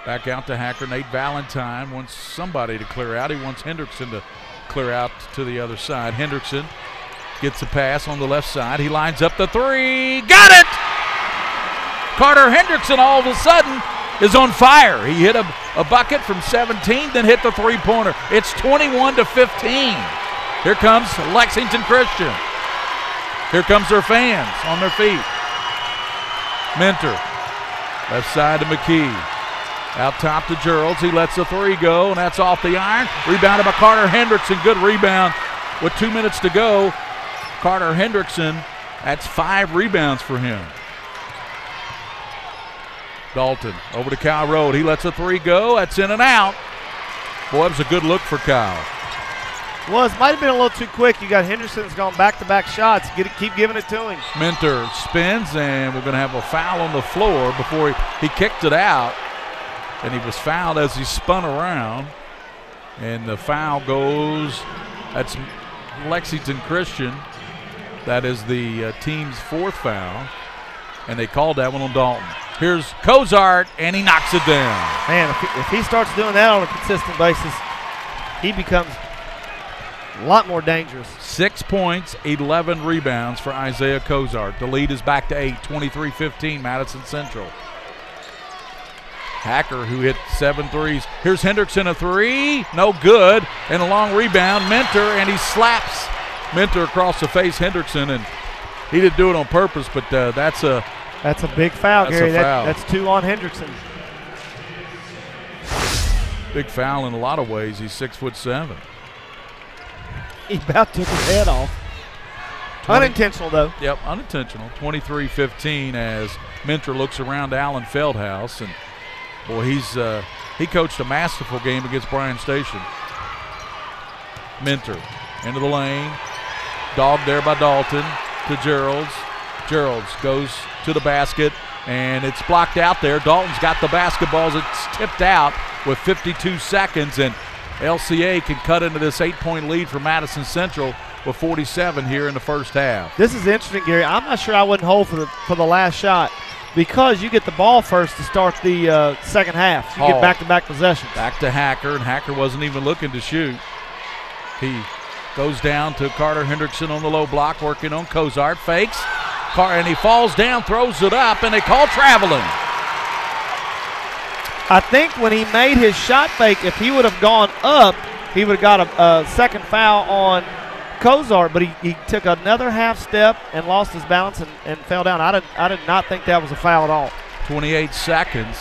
Back out to Hacker. Nate Valentine wants somebody to clear out. He wants Hendrickson to clear out to the other side. Hendrickson gets a pass on the left side. He lines up the three. Got it! Carter Hendrickson all of a sudden is on fire. He hit a bucket from 17, then hit the three-pointer. It's 21-15. Here comes Lexington Christian. Here comes their fans on their feet. Mentor, left side to McKee. Out top to Geralds. He lets the three go, and that's off the iron. Rebounded by Carter Hendrickson. Good rebound with 2 minutes to go. Carter Hendrickson, that's 5 rebounds for him. Dalton over to Kyle Road. He lets a three go. That's in and out. Boy, it was a good look for Kyle. Was, might have been a little too quick. You got Henderson's gone back-to-back shots. Keep giving it to him. Mentor spins, and we're going to have a foul on the floor before he kicked it out. And he was fouled as he spun around. And the foul goes, that's Lexington Christian. That is the team's 4th foul. And they called that one on Dalton. Here's Cozart, and he knocks it down. Man, if he starts doing that on a consistent basis, he becomes a lot more dangerous. 6 points, 11 rebounds for Isaiah Cozart. The lead is back to 8, 23-15, Madison Central. Hacker, who hit 7 threes. Here's Hendrickson, a three, no good, and a long rebound. Mentor, and he slaps Mentor across the face, Hendrickson, and he didn't do it on purpose, but that's a big foul, that's Gary. A foul. That's 2 on Hendrickson. Big foul in a lot of ways. He's 6'7". He about took his head off. Unintentional, though. Yep, unintentional. 23-15 as Mentor looks around Allen Feldhouse, and boy, he coached a masterful game against Bryan Station. Mentor into the lane, dogged there by Dalton to Geralds. Geralds goes to the basket, and it's blocked out there. Dalton's got the basketballs. It's tipped out with 52 seconds, and LCA can cut into this 8-point lead for Madison Central with 47 here in the first half. This is interesting, Gary. I'm not sure I wouldn't hold for the last shot because you get the ball first to start the second half. So you get back-to-back possessions. Back to Hacker, and Hacker wasn't even looking to shoot. He goes down to Carter Hendrickson on the low block, working on Cozart. Fakes, and he falls down, throws it up, and they call traveling. I think when he made his shot fake, if he would have gone up, he would have got a second foul on Cozart, but he took another half step and lost his balance and fell down. I did not think that was a foul at all. 28 seconds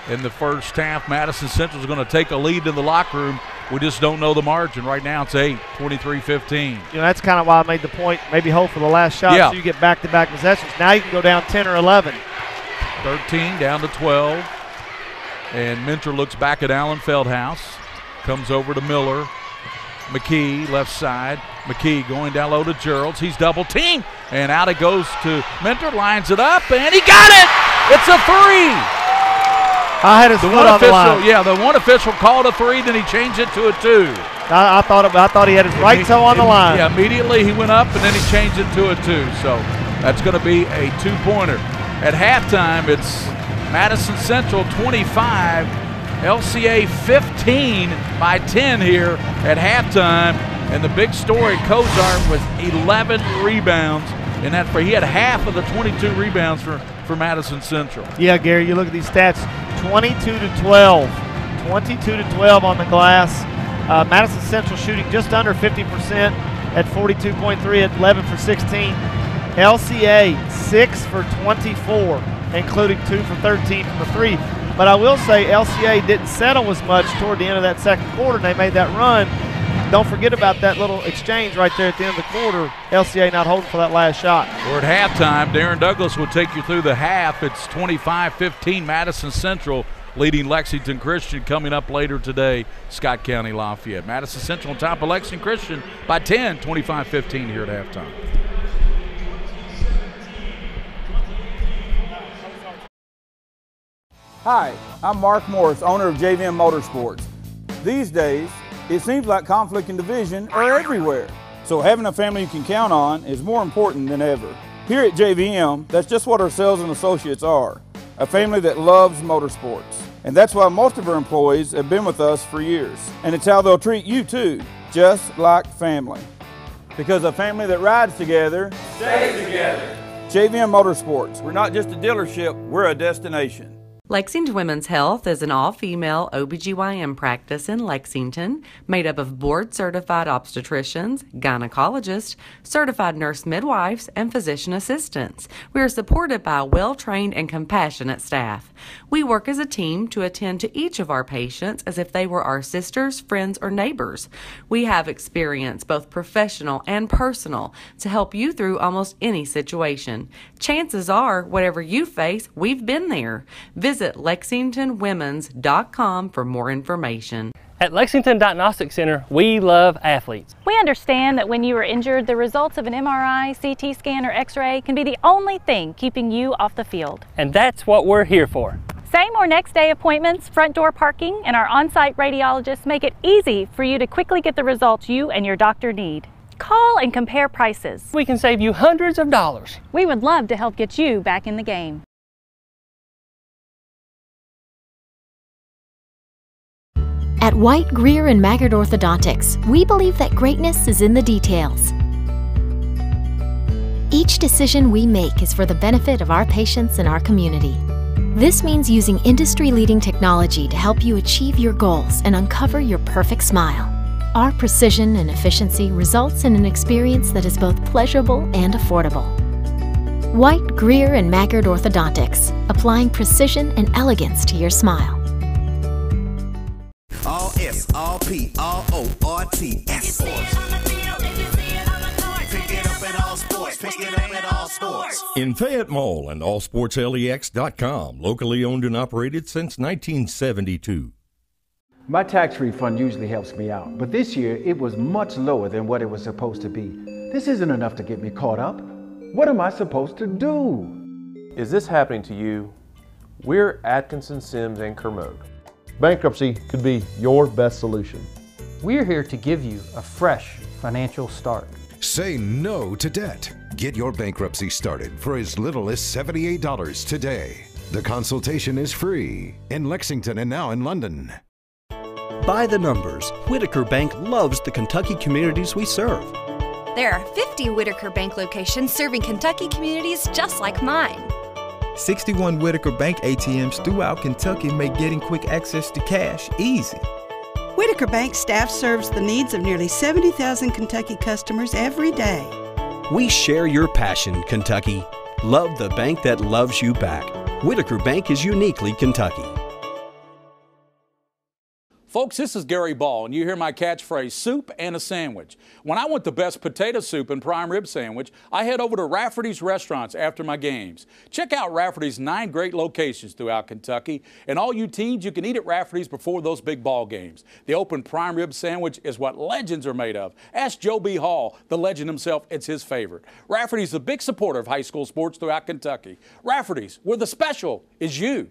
in the first half. Madison Central is going to take a lead in the locker room. We just don't know the margin. Right now it's 8, 23-15. You know, that's kind of why I made the point, maybe hold for the last shot so you get back-to-back possessions. Now you can go down 10 or 11. 13 down to 12. And Mentor looks back at Allen Feldhouse. Comes over to Miller. McKee, left side. McKee going down low to Geralds. He's double teamed. And out it goes to Mentor. Lines it up, and he got it! It's a three! I had his foot on the line. Yeah, the one official called a three, then he changed it to a 2. I thought he had his right toe on the line. Yeah, immediately he went up, and then he changed it to a 2. So that's going to be a 2-pointer. At halftime, it's Madison Central 25, LCA 15 by 10 here at halftime. And the big story, Kozar was 11 rebounds. And that he had half of the 22 rebounds for Madison Central. Yeah, Gary, you look at these stats, 22 to 12. 22 to 12 on the glass. Madison Central shooting just under 50% at 42.3 at 11 for 16. LCA 6 for 24, including 2 for 13 from the 3. But I will say LCA didn't settle as much toward the end of that second quarter. They made that run. Don't forget about that little exchange right there at the end of the quarter. LCA not holding for that last shot. We're at halftime. Darren Douglas will take you through the half. It's 25-15 Madison Central leading Lexington Christian. Coming up later today, Scott County Lafayette. Madison Central on top of Lexington Christian by 10, 25-15 here at halftime. Hi, I'm Mark Morris, owner of JVM Motorsports. These days, it seems like conflict and division are everywhere. So having a family you can count on is more important than ever. Here at JVM, that's just what our sales and associates are. A family that loves motorsports. And that's why most of our employees have been with us for years. And it's how they'll treat you too, just like family. Because a family that rides together stays together. JVM Motorsports, we're not just a dealership, we're a destination. Lexington Women's Health is an all-female OBGYN practice in Lexington made up of board-certified obstetricians, gynecologists, certified nurse midwives, and physician assistants. We are supported by a well-trained and compassionate staff. We work as a team to attend to each of our patients as if they were our sisters, friends, or neighbors. We have experience, both professional and personal, to help you through almost any situation. Chances are, whatever you face, we've been there. Visit LexingtonWomens.com for more information. At Lexington Diagnostic Center, we love athletes. We understand that when you are injured, the results of an MRI, CT scan, or X-ray can be the only thing keeping you off the field. And that's what we're here for. Same or next day appointments, front door parking, and our on-site radiologists make it easy for you to quickly get the results you and your doctor need. Call and compare prices. We can save you hundreds of dollars. We would love to help get you back in the game. At White, Greer, and Maggard Orthodontics, we believe that greatness is in the details. Each decision we make is for the benefit of our patients and our community. This means using industry-leading technology to help you achieve your goals and uncover your perfect smile. Our precision and efficiency results in an experience that is both pleasurable and affordable. White, Greer, and Maggard Orthodontics, applying precision and elegance to your smile. All S, all P, all O, R-T-S. Pick it up at all sports. Pick it up at all sports. In Fayette Mall and allsportslex.com, locally owned and operated since 1972. My tax refund usually helps me out, but this year it was much lower than what it was supposed to be. This isn't enough to get me caught up. What am I supposed to do? Is this happening to you? We're Atkinson, Sims, and Kermode. Bankruptcy could be your best solution. We're here to give you a fresh financial start. Say no to debt. Get your bankruptcy started for as little as $78 today. The consultation is free in Lexington and now in London. By the numbers, Whitaker Bank loves the Kentucky communities we serve. There are 50 Whitaker Bank locations serving Kentucky communities just like mine. 61 Whitaker Bank ATMs throughout Kentucky make getting quick access to cash easy. Whitaker Bank staff serves the needs of nearly 70,000 Kentucky customers every day. We share your passion, Kentucky. Love the bank that loves you back. Whitaker Bank is uniquely Kentucky. Folks, this is Gary Ball, and you hear my catchphrase, soup and a sandwich. When I want the best potato soup and prime rib sandwich, I head over to Rafferty's restaurants after my games. Check out Rafferty's 9 great locations throughout Kentucky, and all you teens, you can eat at Rafferty's before those big ball games. The open prime rib sandwich is what legends are made of. Ask Joe B. Hall, the legend himself, it's his favorite. Rafferty's a big supporter of high school sports throughout Kentucky. Rafferty's, where the special is you.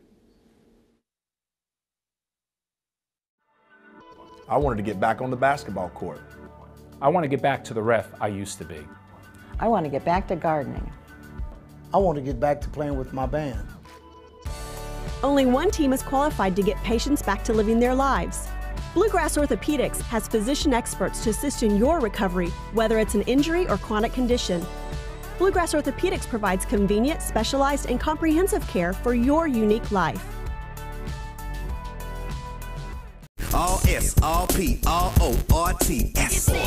I wanted to get back on the basketball court. I want to get back to the ref I used to be. I want to get back to gardening. I want to get back to playing with my band. Only one team is qualified to get patients back to living their lives. Bluegrass Orthopedics has physician experts to assist in your recovery, whether it's an injury or chronic condition. Bluegrass Orthopedics provides convenient, specialized, and comprehensive care for your unique life. All S, all P, all O, R, T, S. Pick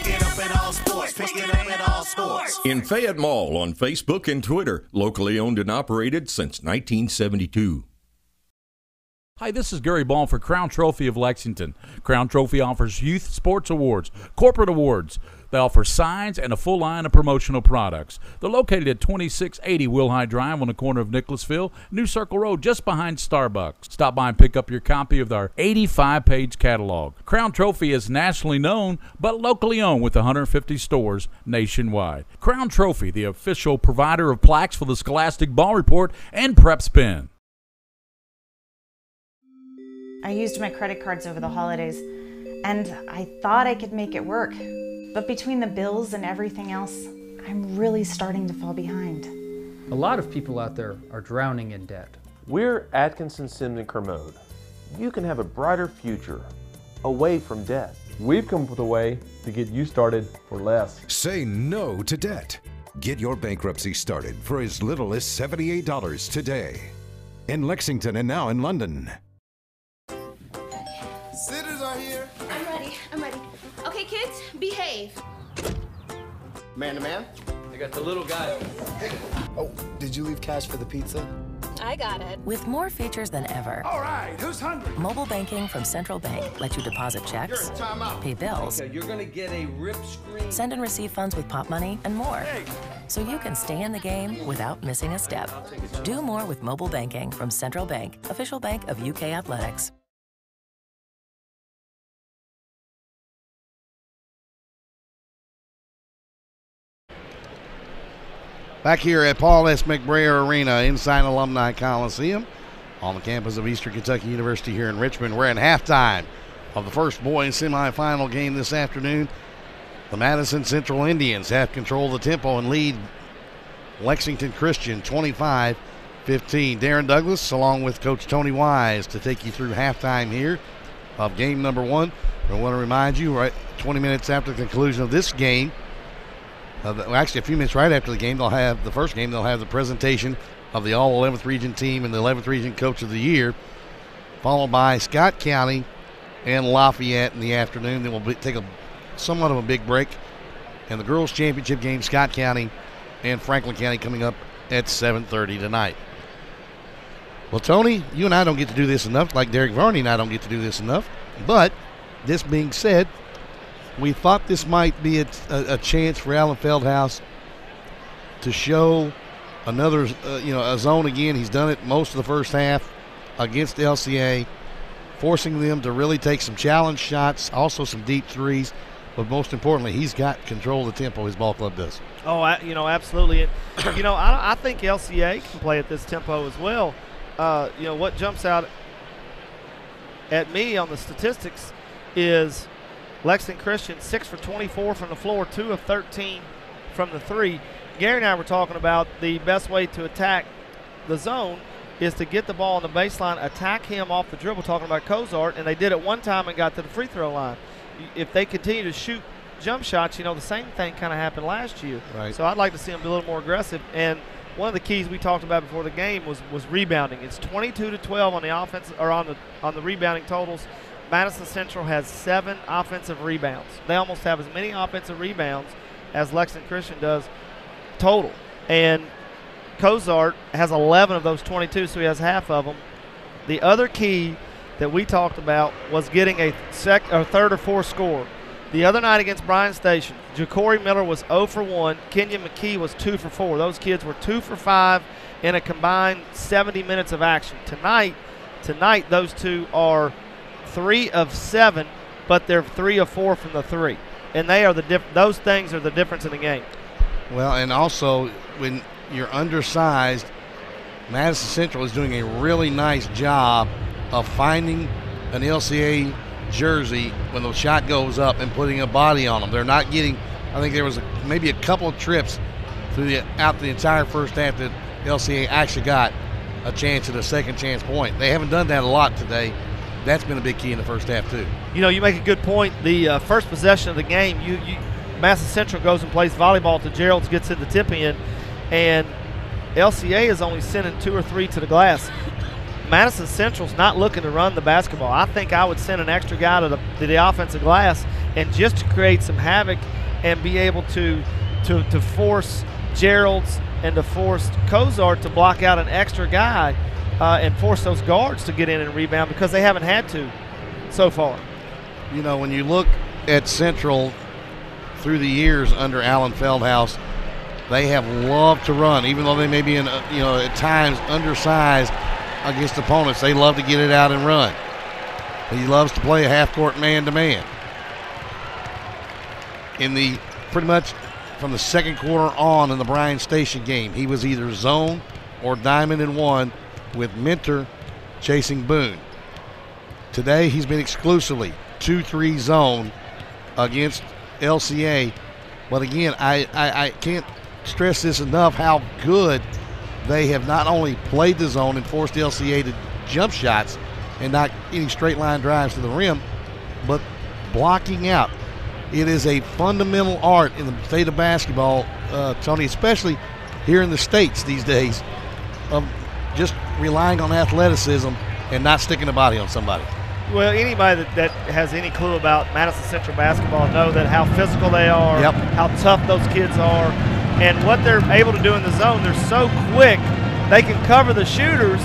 it up at all sports. Pick it up at all sports. In Fayette Mall on Facebook and Twitter, locally owned and operated since 1972. Hi, this is Gary Ball for Crown Trophy of Lexington. Crown Trophy offers youth sports awards, corporate awards. They offer signs and a full line of promotional products. They're located at 2680 Wilhite Drive on the corner of Nicholasville, New Circle Road, just behind Starbucks. Stop by and pick up your copy of our 85-page catalog. Crown Trophy is nationally known, but locally owned with 150 stores nationwide. Crown Trophy, the official provider of plaques for the Scholastic Ball Report and PrepSpin. I used my credit cards over the holidays, and I thought I could make it work. But between the bills and everything else, I'm really starting to fall behind. A lot of people out there are drowning in debt. We're Atkinson, Sims, and Kermode. You can have a brighter future away from debt. We've come up with a way to get you started for less. Say no to debt. Get your bankruptcy started for as little as $78 today. In Lexington and now in London. Sitters are here. I'm ready. Okay, kids, behave. Man to man. I got the little guy. Oh, did you leave cash for the pizza? I got it. With more features than ever. All right, who's hungry? Mobile banking from Central Bank lets you deposit checks, pay bills, Okay, you're gonna get a rip screen. send and receive funds with Pop Money, and more. Hey. So you can stay in the game without missing a step. Do more with mobile banking from Central Bank, official bank of UK Athletics. Back here at Paul S. McBrayer Arena inside Alumni Coliseum on the campus of Eastern Kentucky University here in Richmond. We're in halftime of the first boys semifinal game this afternoon. The Madison Central Indians have control of the tempo and lead Lexington Christian 25-15. Darren Douglas along with Coach Tony Wise to take you through halftime here of game number one. I want to remind you, right 20 minutes after the conclusion of this game, actually a few minutes right after the game, they'll have the first game, they'll have the presentation of the all 11th region team and the 11th region coach of the year, followed by Scott County and Lafayette in the afternoon. Then we'll take somewhat of a big break, and the girls championship game, Scott County and Franklin County, coming up at 7:30 tonight. Well, Tony, you and I don't get to do this enough, like Derek Varney and I don't get to do this enough, but this being said, we thought this might be a chance for Alan Feldhouse to show another, a zone again. He's done it most of the first half against LCA, forcing them to really take some challenge shots, also some deep threes. But most importantly, he's got control of the tempo. His ball club does. Oh, absolutely. I think LCA can play at this tempo as well. What jumps out at me on the statistics is Lexington Christian 6 for 24 from the floor, 2 of 13 from the three. Gary and I were talking about the best way to attack the zone is to get the ball on the baseline, attack him off the dribble, talking about Cozart, and they did it one time and got to the free throw line. If they continue to shoot jump shots, the same thing kind of happened last year. Right. So I'd like to see them be a little more aggressive. And one of the keys we talked about before the game was rebounding. It's 22-12 on the offense, or on the rebounding totals. Madison Central has 7 offensive rebounds. They almost have as many offensive rebounds as Lexington Christian does total. And Cozart has 11 of those 22, so he has half of them. The other key that we talked about was getting a third or fourth score. The other night against Bryan Station, Ja'Cory Miller was 0 for 1. Kenyon McKee was 2 for 4. Those kids were 2 for 5 in a combined 70 minutes of action. Tonight, those two are 3 of 7, but they're 3 of 4 from the three, and they are those things are the difference in the game. Well, and also when you're undersized, Madison Central is doing a really nice job of finding an LCA jersey when the shot goes up and putting a body on them. They're not getting. I think there was maybe a couple of trips throughout the entire first half that LCA actually got a chance at a second chance point. They haven't done that a lot today. That's been a big key in the first half too. You know, you make a good point. The first possession of the game, Madison Central goes and plays volleyball to Gerald's, gets in the tip in, and LCA is only sending 2 or 3 to the glass. Madison Central's not looking to run the basketball. I think I would send an extra guy to the offensive glass, and just to create some havoc and be able to force Gerald's and to force Cozart to block out an extra guy and force those guards to get in and rebound, because they haven't had to so far. You know, when you look at Central through the years under Alan Feldhaus, they have loved to run, even though they may be at times undersized against opponents. They love to get it out and run. He loves to play a half-court man-to-man. Pretty much from the second quarter on in the Bryan Station game, he was either zone or diamond in one with Mentor chasing Boone. Today he's been exclusively 2-3 zone against LCA. But again, I can't stress this enough, how good they have not only played the zone and forced LCA to jump shots and not any straight line drives to the rim, but blocking out. It is a fundamental art in the state of basketball, Tony, especially here in the States these days, of just relying on athleticism and not sticking a body on somebody. Well, anybody that has any clue about Madison Central basketball know that how physical they are, how tough those kids are, and what they're able to do in the zone. They're so quick, they can cover the shooters,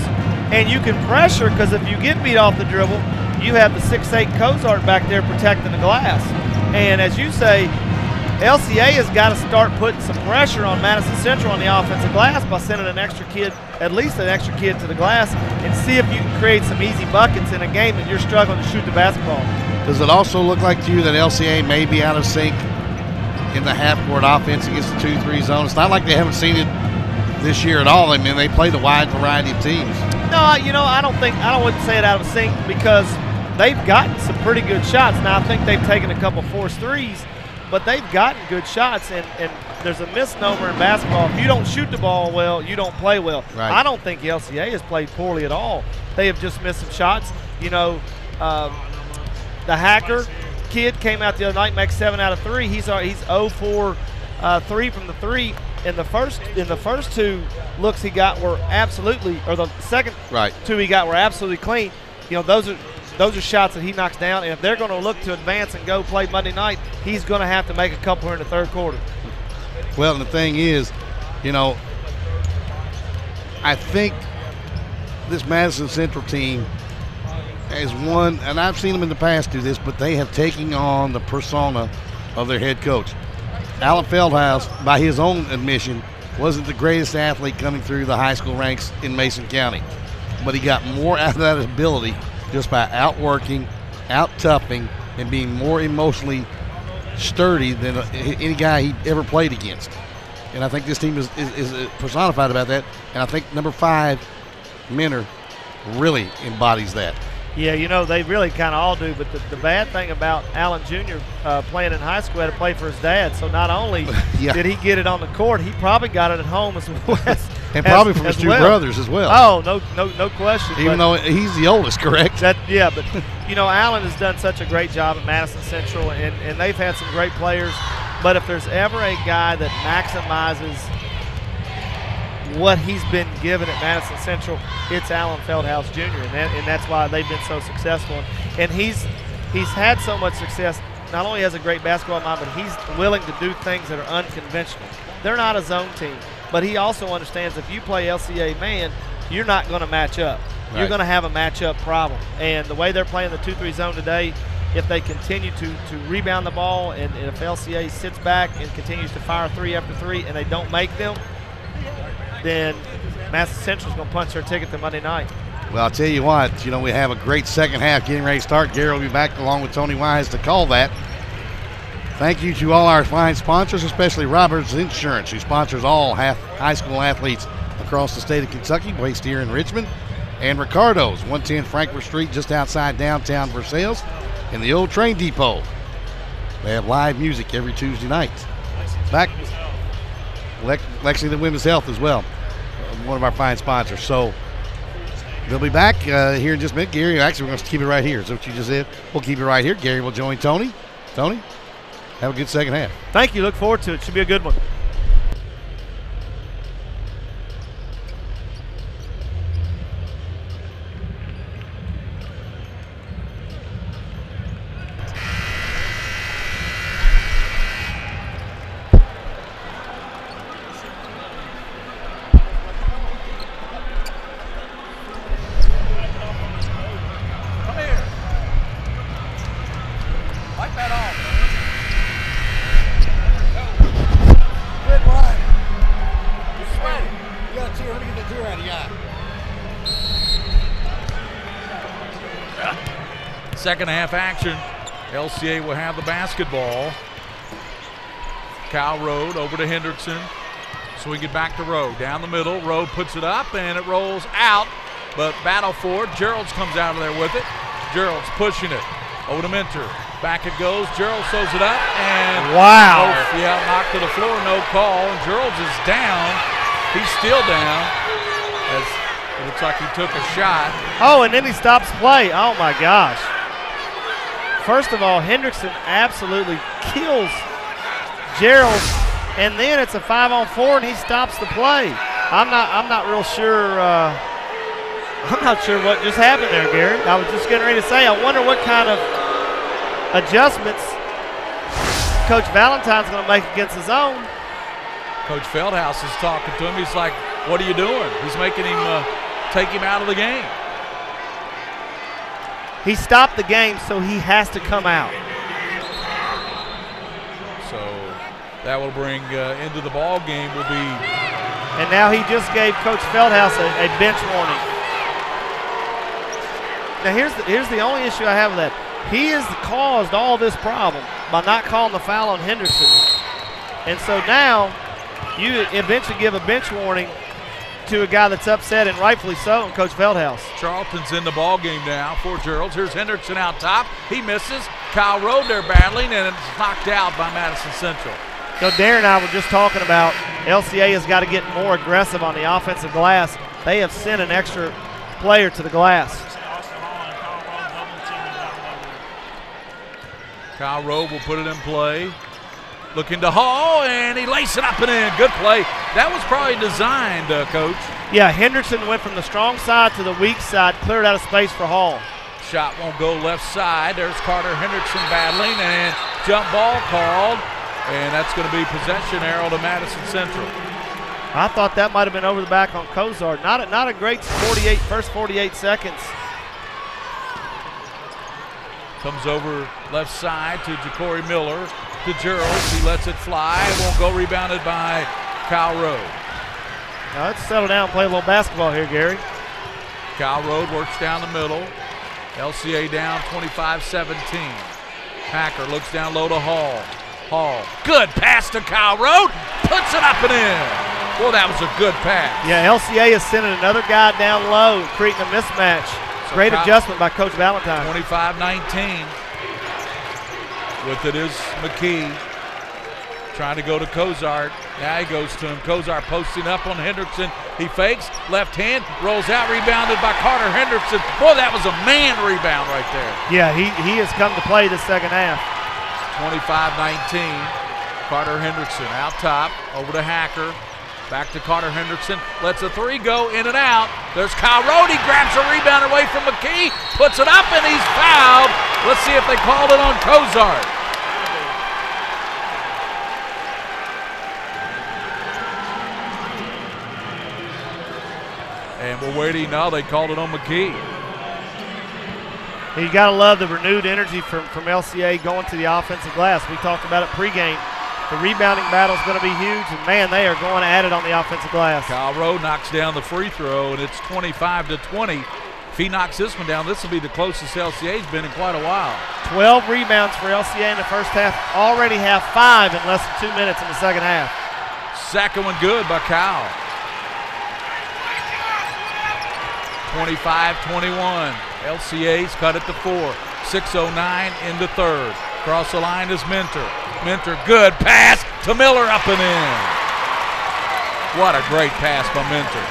and you can pressure, because if you get beat off the dribble, you have the 6'8" Cozart back there protecting the glass. And as you say, LCA has got to start putting some pressure on Madison Central on the offensive glass by sending an extra kid, at least an extra kid, to the glass, and see if you can create some easy buckets in a game that you're struggling to shoot the basketball. Does it also look like to you that LCA may be out of sync in the half-court offense against the 2-3 zone? It's not like they haven't seen it this year at all. I mean, they played a wide variety of teams. No, I wouldn't say it out of sync, because they've gotten some pretty good shots. Now, I think they've taken a couple forced threes, but they've gotten good shots, and there's a misnomer in basketball. If you don't shoot the ball well, you don't play well. Right. I don't think LCA has played poorly at all. They have just missed some shots. You know, the Hacker kid came out the other night, makes 7 out of 3. He's 0 for 3 from the 3. In the first 2 looks he got were absolutely, or the second 2 he got were absolutely clean. You know, those are shots that he knocks down, and if they're going to look to advance and go play Monday night, he's going to have to make a couple here in the third quarter. Well, and the thing is, you know, I think this Madison Central team has won, and I've seen them in the past do this, but they have taken on the persona of their head coach. Alan Feldhaus, by his own admission, wasn't the greatest athlete coming through the high school ranks in Mason County, but he got more out of that ability just by outworking, out-toughing, and being more emotionally sturdy than any guy he ever played against. And I think this team is personified about that. And I think number 5, Minner, really embodies that. Yeah, you know, they really kind of all do. But the bad thing about Allen Jr. Playing in high school, had to play for his dad. So not only did he get it on the court, he probably got it at home as well. And probably from his 2 brothers as well. Oh, no question. Even though he's the oldest, correct? But you know, Allen has done such a great job at Madison Central, and they've had some great players. But if there's ever a guy that maximizes what he's been given at Madison Central, it's Alan Feldhaus Jr., and that's why they've been so successful. And he's had so much success. Not only has a great basketball mind, but he's willing to do things that are unconventional. They're not a zone team, but he also understands if you play LCA man, you're not going to match up. Right. You're going to have a matchup problem. And the way they're playing the 2-3 zone today, if they continue to rebound the ball, and if LCA sits back and continues to fire 3 after 3 and they don't make them, then Madison Central's going to punch their ticket to Monday night. Well, I'll tell you what, you know, we have a great second half getting ready to start. Gary will be back along with Tony Wise to call that. Thank you to all our fine sponsors, especially Roberts Insurance, who sponsors all high school athletes across the state of Kentucky, based here in Richmond. And Ricardo's, 110 Frankfort Street, just outside downtown Versailles, in the old train depot. They have live music every Tuesday night. Back Lexington Women's Health as well. one of our fine sponsors. So they'll be back here in just a minute. Gary, actually, we're going to keep it right here. Is that what you just said? We'll keep it right here. Gary will join Tony. Tony, have a good second half. Thank you. Look forward to it. Should be a good one. Second half action. LCA will have the basketball. Kyle Rode over to Hendrickson. Swing it back to Rode. Down the middle. Rode puts it up and it rolls out. But battle for it. Gerald's comes out of there with it. Gerald's pushing it. Over to Minter. Back it goes. Gerald throws it up and wow. Knocked to the floor. No call. And Gerald's is down. He's still down. As it looks like he took a shot. Oh, and then he stops play. Oh my gosh. First of all, Hendrickson absolutely kills Gerald, and then it's a 5-on-4, and he stops the play. I'm not real sure. I'm not sure what just happened there, Gary. I was just getting ready to say, I wonder what kind of adjustments Coach Valentine's going to make against his own. Coach Feldhouse is talking to him. He's like, "What are you doing?" He's making him take him out of the game. He stopped the game, so he has to come out. So that will bring into the ball game will be. And now he just gave Coach Feldhouse a bench warning. Now here's the only issue I have with that. He has caused all this problem by not calling the foul on Henderson. And so now you eventually give a bench warning to a guy that's upset, and rightfully so, and Coach Feldhouse. Charlton's in the ball game now for Gerald. Here's Hendrickson out top. He misses. Kyle Rode there battling, and it's knocked out by Madison Central. So Darren and I were just talking about LCA has got to get more aggressive on the offensive glass. They have sent an extra player to the glass. Kyle Rode will put it in play. Looking to Hall, and he lays it up and in. Good play. That was probably designed, Coach. Yeah, Hendrickson went from the strong side to the weak side, cleared out of space for Hall. Shot won't go left side. There's Carter Hendrickson battling, and jump ball called, and that's going to be possession arrow to Madison Central. I thought that might have been over the back on Kozar. Not a great first 48 seconds. Comes over left side to Ja'Cory Miller. To Gerald, he lets it fly. It won't go, rebounded by Kyle Rode. Now let's settle down and play a little basketball here, Gary. Kyle Rode works down the middle. LCA down 25-17. Packer looks down low to Hall. Hall, good pass to Kyle Rode. Puts it up and in. Boy, that was a good pass. Yeah, LCA is sending another guy down low, creating a mismatch. So great adjustment by Coach Valentine. 25-19. With it is McKee. Trying to go to Kozart. Now he goes to him. Kozart posting up on Hendrickson. He fakes. Left hand. Rolls out. Rebounded by Carter Hendrickson. Boy, that was a man rebound right there. Yeah, he has come to play the second half. 25-19. Carter Hendrickson out top. Over to Hacker. Back to Carter Hendrickson. Lets a three go in and out. There's Kyle Rode. He grabs a rebound away from McKee. Puts it up and he's fouled. Let's see if they called it on Kozart. And we're waiting now. They called it on McKee. You got to love the renewed energy from LCA going to the offensive glass. We talked about it pregame. The rebounding battle is going to be huge, and man, they are going at it on the offensive glass. Kyle Rode knocks down the free throw, and it's 25-20. If he knocks this one down, this will be the closest LCA's been in quite a while. 12 rebounds for LCA in the first half. Already have 5 in less than 2 minutes in the second half. Second one good by Kyle. 25-21. LCA's cut it to 4. 6:09 in the third. Across the line is Minter. Minter, good pass to Miller, up and in. What a great pass by Minter.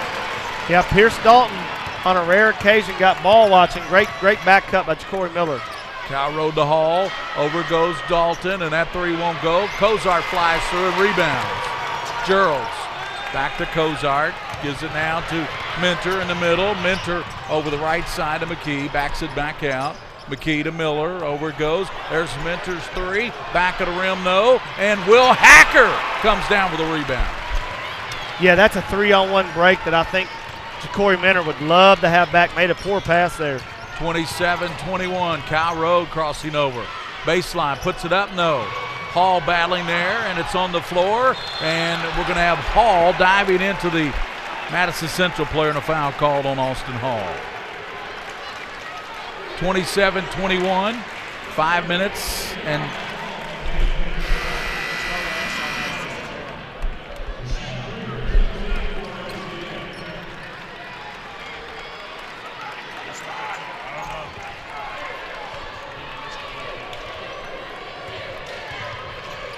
Yeah, Pierce Dalton on a rare occasion got ball watching. Great back cut by Jacory Miller. Cal Road to Hall. Over goes Dalton, and that three won't go. Cozart flies through and rebounds. Geralds back to Cozart. Gives it now to Minter in the middle. Minter over the right side to McKee. Backs it back out. McKee to Miller. Over it goes. There's Minter's three. Back of the rim, no. And Will Hacker comes down with a rebound. Yeah, that's a 3-on-1 break that I think Jacory Minter would love to have back. Made a poor pass there. 27-21. Kyle Road crossing over. Baseline, puts it up, no. Hall battling there, and it's on the floor. And we're going to have Hall diving into the Madison Central player, and a foul called on Austin Hall. 27-21, 5 minutes, and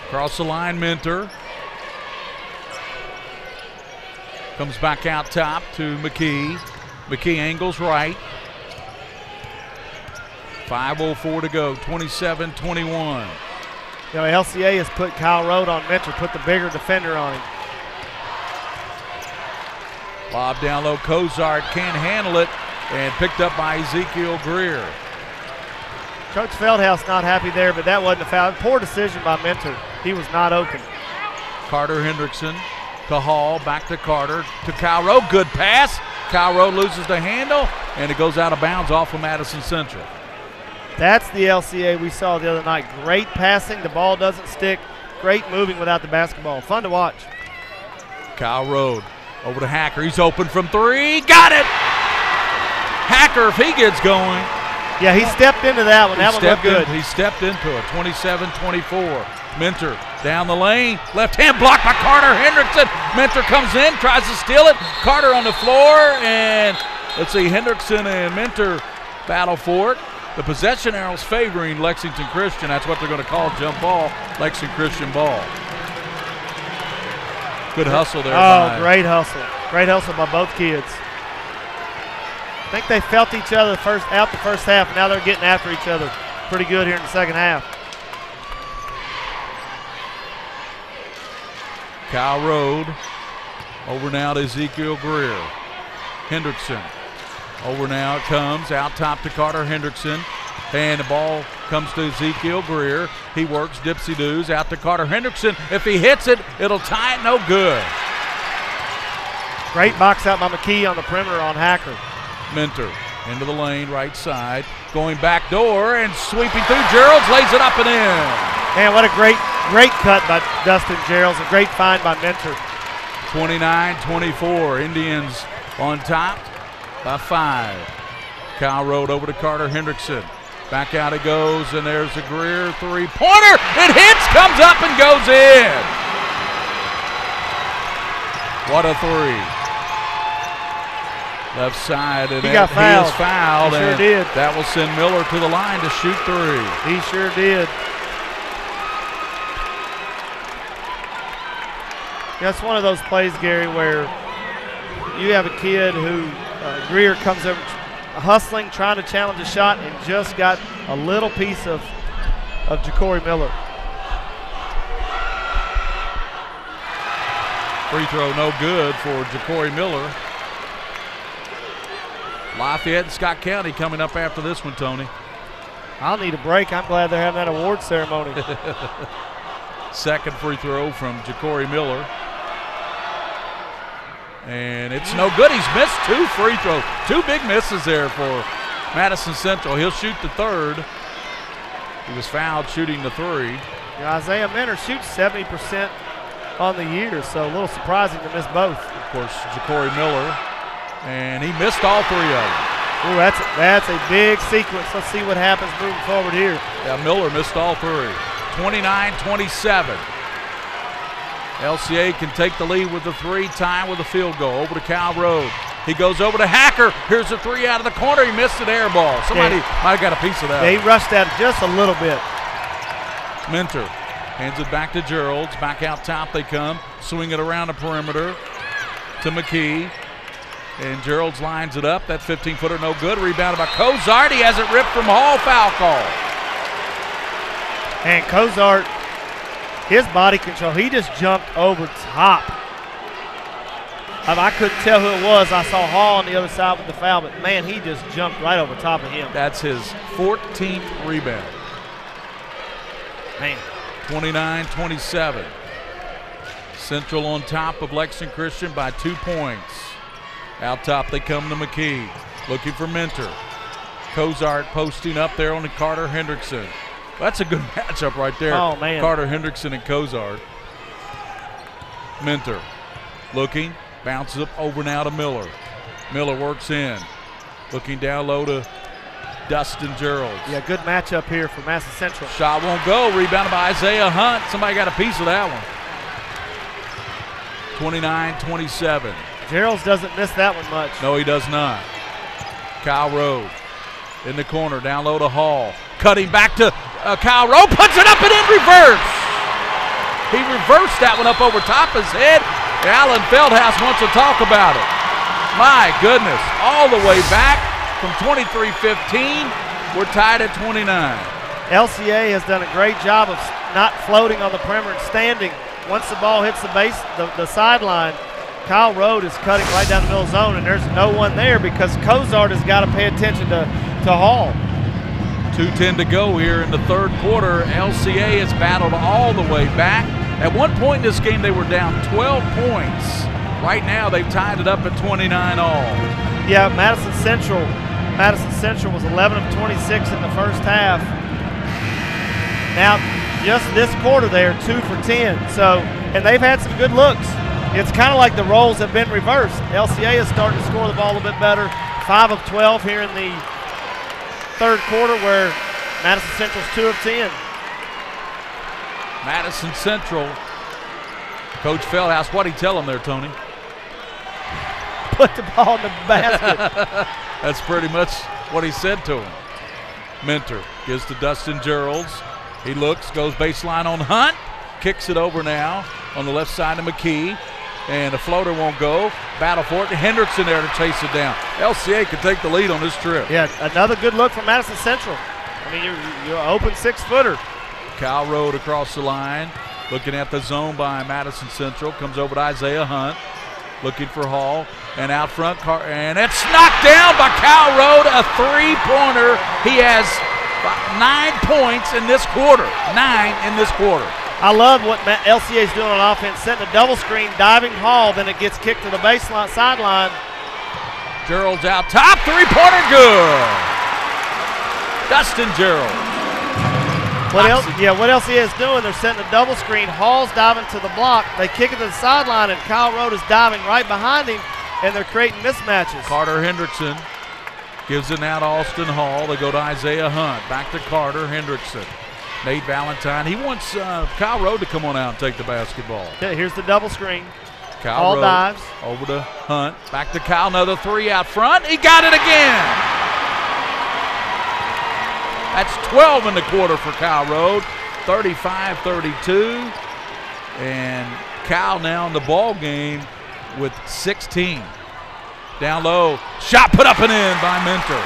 across the line, Minter. Comes back out top to McKee. McKee angles right. 5:04 to go, 27-21. You know, LCA has put Kyle Road on Minter, put the bigger defender on him. Lob down low, Cozart can't handle it, and picked up by Ezekiel Greer. Coach Feldhouse not happy there, but that wasn't a foul. Poor decision by Minter. He was not open. Carter Hendrickson to Hall, back to Carter, to Kyle Road. Good pass. Kyle Road loses the handle, and it goes out of bounds off of Madison Central. That's the LCA we saw the other night. Great passing. The ball doesn't stick. Great moving without the basketball. Fun to watch. Kyle Road over to Hacker. He's open from three. Got it! Hacker, if he gets going. Yeah, he stepped into that one. That one looked good. He stepped into it. 27-24. Minter down the lane. Left hand blocked by Carter Hendrickson. Minter comes in, tries to steal it. Carter on the floor, and let's see, Hendrickson and Minter battle for it. The possession arrow's favoring Lexington Christian. That's what they're going to call jump ball, Lexington Christian ball. Good hustle there. Oh, great hustle. Great hustle by both kids. I think they felt each other out the first half, and now they're getting after each other pretty good here in the second half. Kyle Road over now to Ezekiel Greer. Hendrickson. Over now it comes, out top to Carter Hendrickson. And the ball comes to Ezekiel Greer. He works, dipsy-doos, out to Carter Hendrickson. If he hits it, it'll tie it, no good. Great box out by McKee on the perimeter on Hacker. Minter into the lane, right side. Going back door and sweeping through. Geralds lays it up and in. Man, what a great cut by Dustin Geralds. A great find by Minter. 29-24. Indians on top by 5. Kyle Road over to Carter Hendrickson. Back out it goes, and there's a Greer three-pointer. It hits, comes up, and goes in. What a three. Left side, and he got fouled. He is fouled. He sure did. That will send Miller to the line to shoot 3. He sure did. That's one of those plays, Gary, where you have a kid who Greer comes over hustling, trying to challenge a shot, and just got a little piece of Jacory Miller. Free throw no good for Jacory Miller. Lafayette and Scott County coming up after this one, Tony. I'll need a break. I'm glad they're having that award ceremony. Second free throw from Jacory Miller. And it's no good. He's missed 2 free throws. 2 big misses there for Madison Central. He'll shoot the third. He was fouled shooting the 3. Yeah, Isaiah Minter shoots 70% on the year, so a little surprising to miss both. Of course, Jacory Miller. And he missed all 3 of them. Ooh, that's a big sequence. Let's see what happens moving forward here. Yeah, Miller missed all 3. 29-27. LCA can take the lead with the 3, tie with a field goal. Over to Kyle Road. He goes over to Hacker. Here's a 3 out of the corner. He missed an air ball. Somebody might have got a piece of that. He rushed at it just a little bit. Minter hands it back to Geralds. Back out top they come. Swing it around the perimeter to McKee. And Gerald's lines it up. That 15-footer no good. Rebounded by Cozart. He has it ripped from Hall. Foul call. And Cozart, his body control, he just jumped over top. I couldn't tell who it was. I saw Hall on the other side with the foul, but man, he just jumped right over top of him. That's his 14th rebound. Man. 29-27. Central on top of Lexington Christian by 2 points. Out top they come to McKee. Looking for Mentor. Cozart posting up there on the Carter Hendrickson. That's a good matchup right there. Oh, man. Carter Hendrickson and Cozart. Mentor looking. Bounces up over now to Miller. Miller works in. Looking down low to Dustin Gerald. Yeah, good matchup here for Madison Central. Shot won't go. Rebounded by Isaiah Hunt. Somebody got a piece of that one. 29-27. Gerald's doesn't miss that one much. No, he does not. Kyle Rowe in the corner. Down low to Hall. Cutting back to Kyle Rowe. Puts it up and in reverse. He reversed that one up over top of his head. Alan Feldhouse wants to talk about it. My goodness, all the way back from 23-15, we're tied at 29. LCA has done a great job of not floating on the perimeter and standing. Once the ball hits the sideline, Kyle Rowe is cutting right down the middle zone, and there's no one there because Cozart has got to pay attention to Hall. 2:10 to go here in the third quarter. LCA has battled all the way back. At one point in this game, they were down 12 points. Right now, they've tied it up at 29 all. Yeah, Madison Central was 11 of 26 in the first half. Now, just this quarter, they are 2 for 10. So, and they've had some good looks. It's kind of like the roles have been reversed. LCA is starting to score the ball a little bit better. 5 of 12 here in the third quarter, where Madison Central's 2 of 10. Madison Central, Coach Feldhouse, what'd he tell him there, Tony? Put the ball in the basket. That's pretty much what he said to him. Mentor gives to Dustin Geralds. He looks, goes baseline on Hunt, kicks it over now on the left side of McKee, and the floater won't go. Battle for it. Hendrickson there to chase it down. LCA could take the lead on this trip. Yeah, another good look from Madison Central. I mean, you're an open 6-footer. Kyle Rowe across the line, looking at the zone by Madison Central, comes over to Isaiah Hunt, looking for Hall, and out front, and it's knocked down by Kyle Rowe, a three-pointer. He has 9 points in this quarter, 9 in this quarter. I love what LCA is doing on offense, setting a double screen, diving Hall, then it gets kicked to the baseline sideline. Gerald's out top, three-pointer good. Dustin Gerald. What LCA is doing, they're setting a double screen. Hall's diving to the block. They kick it to the sideline, and Kyle Rowe is diving right behind him, and they're creating mismatches. Carter Hendrickson gives it now to Austin Hall. They go to Isaiah Hunt. Back to Carter Hendrickson. Nate Valentine. He wants Kyle Rowe to come on out and take the basketball. Okay, here's the double screen. Kyle Rowe dives. Over to Hunt. Back to Kyle. Another three out front. He got it again. That's 12 in the quarter for Kyle Rowe, 35-32. And Kyle now in the ball game with 16. Down low, shot put up and in by Mentor.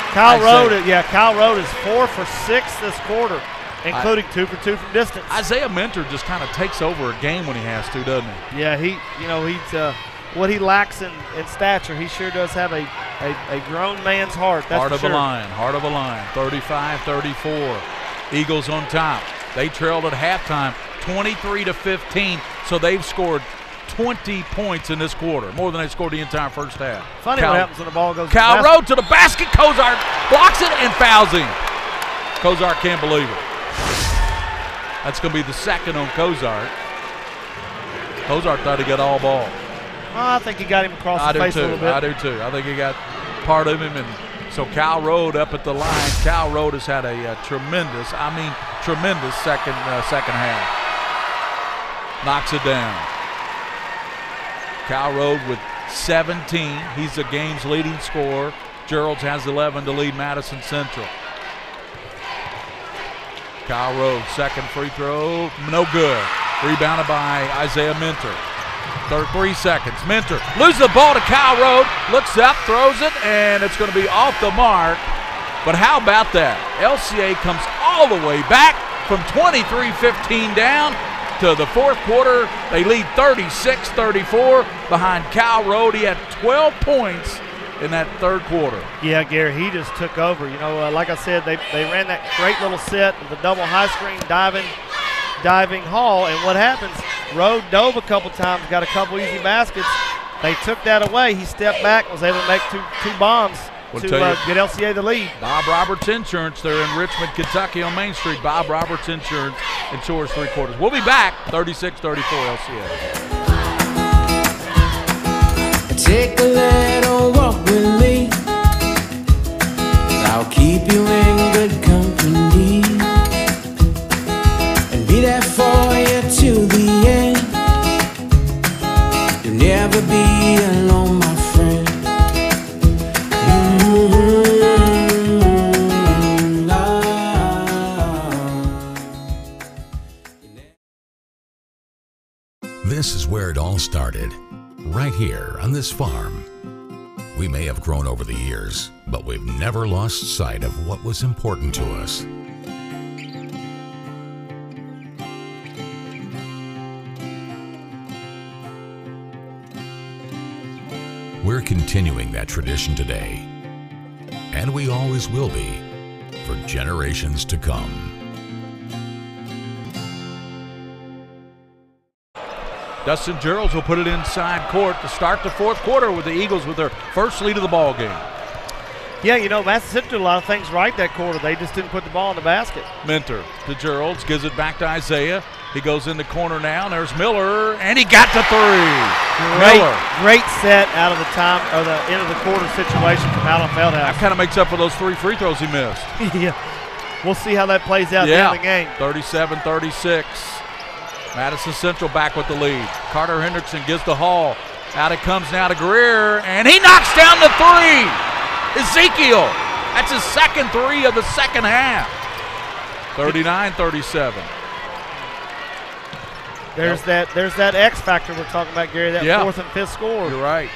Kyle Rowe is 4 for 6 this quarter, including 2 for 2 from distance. Isaiah Mentor just kind of takes over a game when he has to, doesn't he? Yeah, he's what he lacks in stature, he sure does have a grown man's heart. That's heart of sure. a lion, 35-34. Eagles on top. They trailed at halftime, 23-15. So they've scored 20 points in this quarter, more than they scored the entire first half. Funny what happens when the ball goes. Kyle Rowe to the basket. Cozart blocks it and fouls him. Cozart can't believe it. That's going to be the second on Cozart. Cozart thought he got all ball. I think he got him across the face a little bit. I do too. I think he got part of him, and so Kyle Rowe up at the line. Kyle Rowe has had a tremendous second half. Knocks it down. Kyle Rowe with 17. He's the game's leading scorer. Gerald's has 11 to lead Madison Central. Kyle Rowe, second free throw, no good. Rebounded by Isaiah Mentor. 3 seconds. Mentor loses the ball to Kyle Road, looks up, throws it, and it's going to be off the mark. But how about that? LCA comes all the way back from 23-15 down to the fourth quarter. They lead 36-34 behind Kyle Road. He had 12 points in that third quarter. Yeah, Gary, he just took over. You know, like I said, they ran that great little set with the double high screen diving haul, and what happens? Road dove a couple times, got a couple easy baskets. They took that away. He stepped back, was able to make two bombs to get LCA the lead. Bob Roberts Insurance, they're in Richmond, Kentucky on Main Street. Bob Roberts Insurance insures 3 quarters. We'll be back, 36-34 LCA. Take a little walk with me. I'll keep you in good company and be there for you till the end. You'll never be alone, my friend. This is where it all started, right here on this farm. We may have grown over the years, but we've never lost sight of what was important to us. We're continuing that tradition today, and we always will be for generations to come. Dustin Geralds will put it inside court to start the fourth quarter with the Eagles with their first lead of the ball game. Yeah, you know, Madison did a lot of things right that quarter. They just didn't put the ball in the basket. Mentor to Geralds, gives it back to Isaiah. He goes in the corner now, and there's Miller, and he got to 3. Great set out of the time, or the end of the quarter situation from Alan Feldhouse. That kind of makes up for those 3 free throws he missed. Yeah, we'll see how that plays out in the game. 37-36. Madison Central back with the lead. Carter Hendrickson gives to Hall. Out it comes now to Greer, and he knocks down the 3. Ezekiel, that's his second 3 of the second half. 39-37. There's that X factor we're talking about, Gary, that fourth and fifth score. You're right.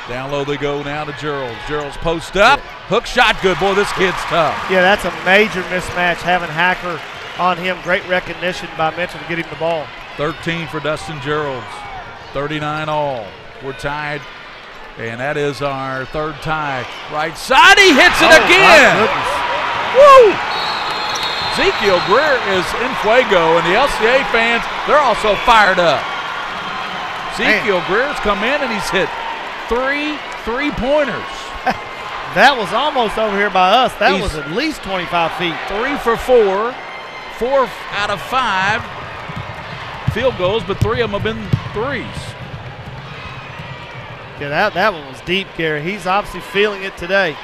Down low they go now to Geralds. Geralds post up. Hook shot good. Boy, this kid's tough. Yeah, that's a major mismatch having Hacker on him. Great recognition by Mitchell to get him the ball. 13 for Dustin Geralds. 39 all. We're tied, and that is our third tie. Right side, he hits it again. Woo! Ezekiel Greer is in fuego, and the LCA fans, they're also fired up. Ezekiel Greer's come in, and he's hit 3 3-pointers. That was almost over here by us. That was at least 25 feet. 3 for 4. 4 out of 5 field goals, but 3 of them have been threes. Yeah, that one was deep, Gary. He's obviously feeling it today.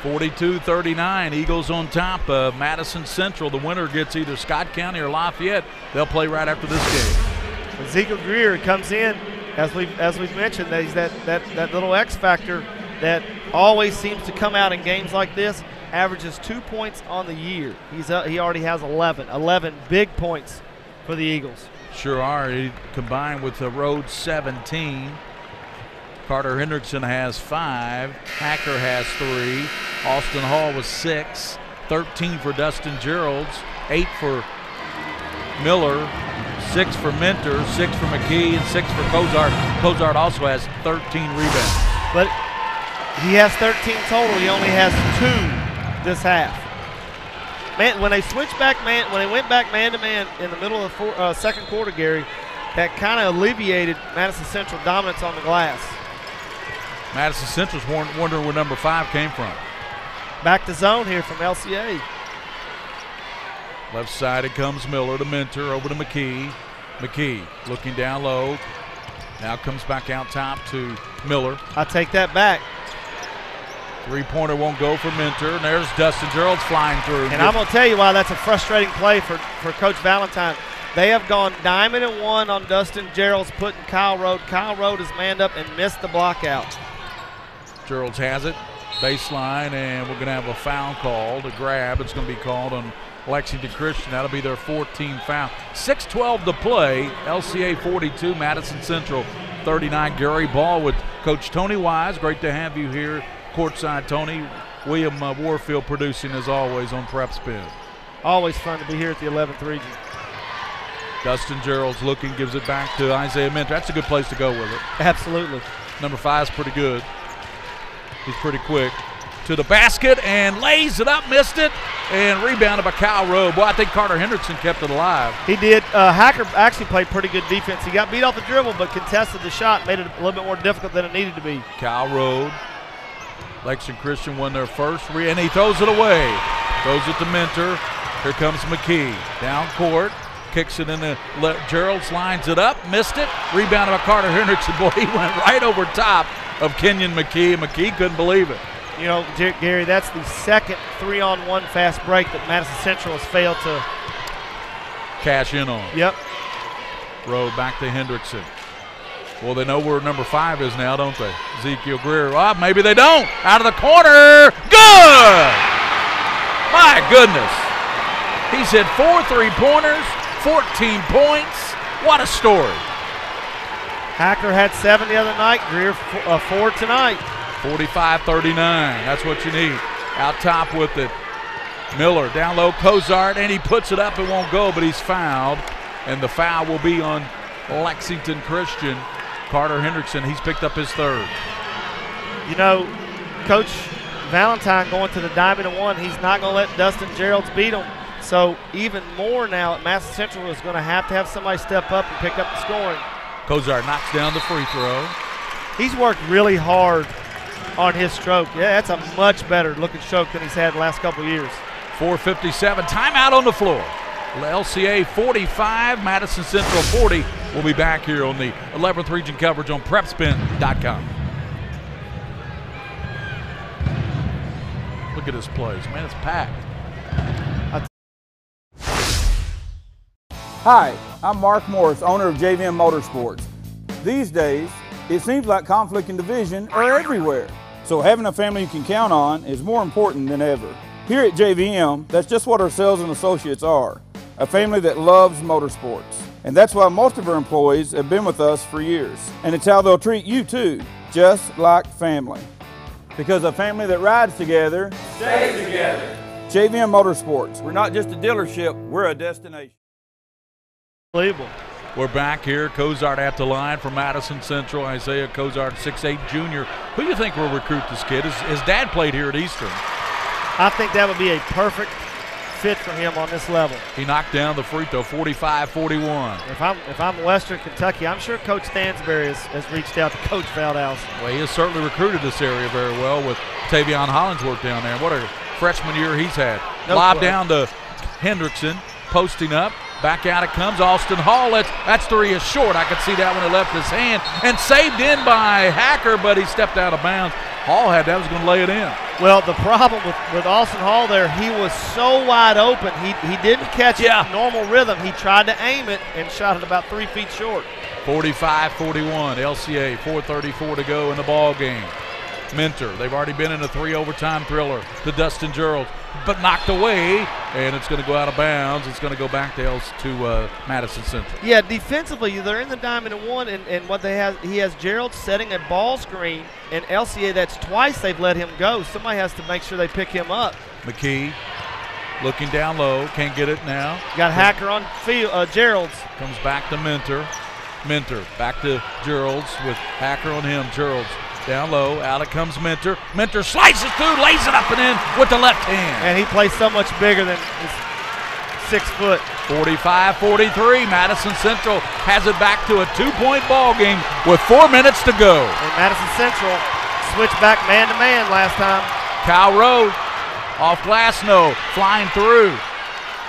42-39, Eagles on top of Madison Central. The winner gets either Scott County or Lafayette. They'll play right after this game. Ezekiel Greer comes in, as we've mentioned, that he's that little X factor that always seems to come out in games like this. Averages 2 points on the year. He already has 11 big points for the Eagles. Sure are. He combined with the Road 17. Carter Hendrickson has 5. Hacker has 3. Austin Hall was 6. 13 for Dustin Geralds. 8 for Miller. 6 for Mentor. 6 for McKee, and 6 for Cozart. Cozart also has 13 rebounds. But he has 13 total. He only has 2 this half. Man, when they switched back when they went back man to man in the middle of the second quarter, Gary, that kind of alleviated Madison Central dominance on the glass. Madison Central's wondering where number 5 came from. Back to zone here from LCA. Left side it comes Miller to Mentor, over to McKee. McKee looking down low. Now comes back out top to Miller. I take that back. 3-pointer won't go for Mentor, and there's Dustin Geralds flying through. And I'm going to tell you why that's a frustrating play for Coach Valentine. They have gone diamond and one on Dustin Geralds, putting Kyle Road. Kyle Road has manned up and missed the block out. Geralds has it, baseline, and we're going to have a foul call to grab. It's going to be called on Lexington Christian. That'll be their 14th foul. 6:12 to play. LCA 42, Madison Central 39. Gary Ball with Coach Tony Wise. Great to have you here courtside, Tony. William Warfield producing as always on PrepSpin. Always fun to be here at the 11th region. Dustin Gerald's looking, gives it back to Isaiah Minter. That's a good place to go with it. Absolutely. Number 5's pretty good. He's pretty quick. To the basket and lays it up, missed it, and rebounded by Kyle Rowe. Boy, I think Carter Hendrickson kept it alive. He did. Hacker actually played pretty good defense. He got beat off the dribble, but contested the shot, made it a little bit more difficult than it needed to be. Kyle Rowe. Lexington Christian won their first, and he throws it away. Throws it to Minter. Here comes McKee. Down court. Kicks it in the Gerald's lines it up, missed it, rebounded by Carter Hendrickson. Boy, he went right over top of Kenyon McKee. McKee couldn't believe it. You know, Gary, that's the second 3-on-1 fast break that Madison Central has failed to cash in on. Yep. Rowe back to Hendrickson. Well, they know where number 5 is now, don't they? Ezekiel Greer. Oh, maybe they don't. Out of the corner. Good! My goodness. He's hit 4 3-pointers. 14 points. What a story. Hacker had 7 the other night. Greer 4 tonight. 45-39. That's what you need. Out top with it. Miller down low. Cozart, and he puts it up. It won't go, but he's fouled. And the foul will be on Lexington Christian. Carter Hendrickson, he's picked up his 3rd. You know, Coach Valentine going to the diamond and 1. He's not going to let Dustin Geralds beat him. So even more now, Madison Central is going to have somebody step up and pick up the scoring. Cozart knocks down the free throw. He's worked really hard on his stroke. Yeah, that's a much better looking stroke than he's had the last couple of years. 4:57, timeout on the floor. LCA 45, Madison Central 40. We'll be back here on the 11th region coverage on PrepSpin.com. Look at this place, man, it's packed. Hi, I'm Mark Morris, owner of JVM Motorsports. These days, it seems like conflict and division are everywhere. So having a family you can count on is more important than ever. Here at JVM, that's just what our sales and associates are. A family that loves motorsports. And that's why most of our employees have been with us for years. And it's how they'll treat you too, just like family. Because a family that rides together stays together. JVM Motorsports, we're not just a dealership, we're a destination. Unbelievable. We're back here. Cozart at the line for Madison Central. Isaiah Cozart, 6'8" junior. Who do you think will recruit this kid? His dad played here at Eastern. I think that would be a perfect fit for him on this level. He knocked down the free throw, 45-41. If I'm Western Kentucky, I'm sure Coach Stansberry has reached out to Coach Feldhouse. Well, he has certainly recruited this area very well with Tavion Hollingsworth down there. What a freshman year he's had. No Lob question. down to Hendrickson, posting up. Back out it comes. Austin Hall. That's 3 is short. I could see that when it left his hand. And saved in by Hacker, but he stepped out of bounds. Hall had that, was going to lay it in. Well, the problem with Austin Hall there, he was so wide open. He didn't catch it in normal rhythm. He tried to aim it and shot it about 3 feet short. 45-41. LCA, 4:34 to go in the ball game. Minter, they've already been in a 3 overtime thriller to Dustin Gerald, but knocked away, and it's going to go out of bounds. It's going to go back to Madison Central. Yeah, defensively, they're in the diamond and 1, and what he has Gerald setting a ball screen, and LCA, that's twice they've let him go. Somebody has to make sure they pick him up. McKee looking down low, can't get it now. Got Hacker on field, Gerald's. Comes back to Minter. Minter back to Gerald's with Hacker on him. Gerald's down low, out it comes Minter. Minter slices through, lays it up and in with the left hand. And he plays so much bigger than his 6 foot. 45-43, Madison Central has it back to a 2-point ball game with 4 minutes to go. And Madison Central switched back man-to-man last time. Kyle Rowe off glass, no, flying through.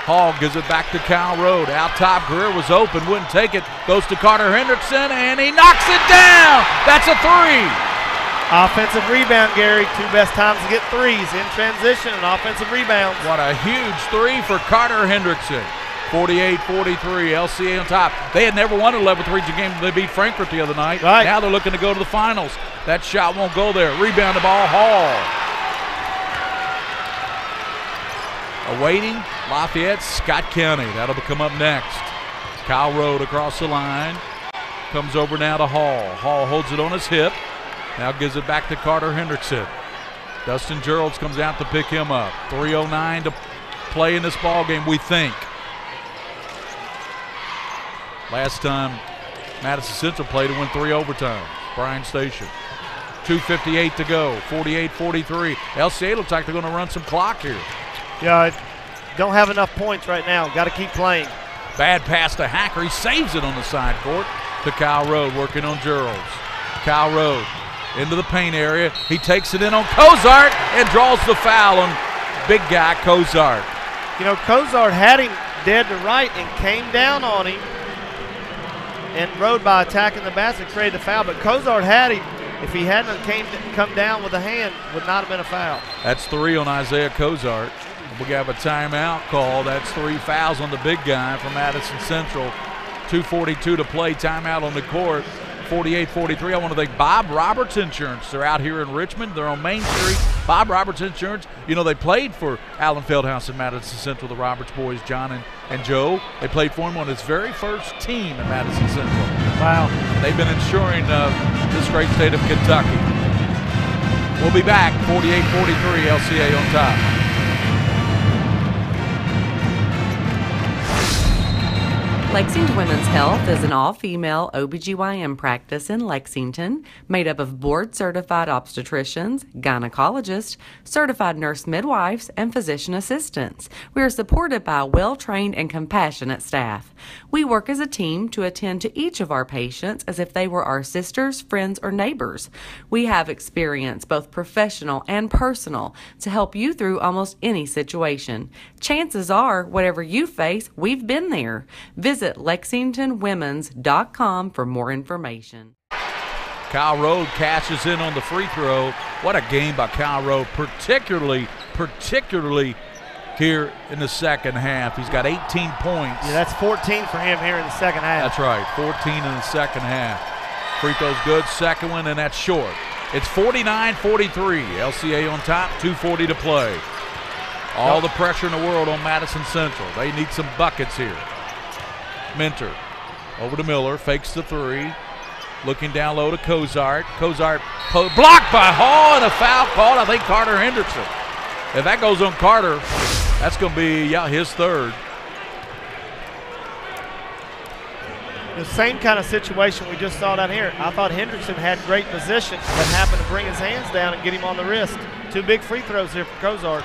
Hall gives it back to Kyle Rowe. Out top, Greer was open, wouldn't take it. Goes to Carter Hendrickson, and he knocks it down. That's a 3. Offensive rebound, Gary. 2 best times to get 3s in transition and offensive rebounds. What a huge 3 for Carter Hendrickson. 48-43, LCA on top. They had never won an 11th region game. They beat Frankfurt the other night. Right. Now they're looking to go to the finals. That shot won't go there. Rebound the ball, Hall. Awaiting, Lafayette, Scott County. That'll come up next. Kyle Rode across the line. Comes over now to Hall. Hall holds it on his hip. Now gives it back to Carter Hendrickson. Dustin Geralds comes out to pick him up. 3:09 to play in this ball game, we think. Last time Madison Central played to win 3 overtimes. Bryan Station. 2:58 to go. 48-43. LCA looks like they're going to run some clock here. Yeah, don't have enough points right now. Got to keep playing. Bad pass to Hacker. He saves it on the side court to Kyle Rode, working on Geralds. Kyle Rode into the paint area. He takes it in on Cozart and draws the foul on big guy Cozart. You know, Cozart had him dead to right and came down on him, and Rode, by attacking the basket, created the foul. But Cozart had him. If he hadn't come down with a hand, would not have been a foul. That's 3 on Isaiah Cozart. We have a timeout call. That's 3 fouls on the big guy from Madison Central. 2:42 to play. Timeout on the court. 48-43. I want to thank Bob Roberts Insurance. They're out here in Richmond. They're on Main Street. Bob Roberts Insurance. You know, they played for Alan Feldhouse and Madison Central, the Roberts boys, John and Joe. They played for him on his very first team at Madison Central. Wow. They've been insuring this great state of Kentucky. We'll be back. 48-43, LCA on top. Lexington Women's Health is an all-female OBGYN practice in Lexington made up of board-certified obstetricians, gynecologists, certified nurse midwives, and physician assistants. We are supported by a well-trained and compassionate staff. We work as a team to attend to each of our patients as if they were our sisters, friends, or neighbors. We have experience, both professional and personal, to help you through almost any situation. Chances are, whatever you face, we've been there. Visit LexingtonWomens.com for more information. Kyle Rode cashes in on the free throw. What a game by Kyle Rode, particularly here in the second half. He's got 18 points. Yeah, that's 14 for him here in the second half. That's right, 14 in the second half. Free throw's good, second one, and that's short. It's 49-43. LCA on top, 2:40 to play. All the pressure in the world on Madison Central. They need some buckets here. Minter over to Miller, fakes the 3. Looking down low to Cozart. Cozart blocked by Hall, and a foul called, I think, Carter Hendrickson. If that goes on Carter, that's going to be his third. The same kind of situation we just saw down here. I thought Hendrickson had great position, but happened to bring his hands down and get him on the wrist. 2 big free throws here for Cozart.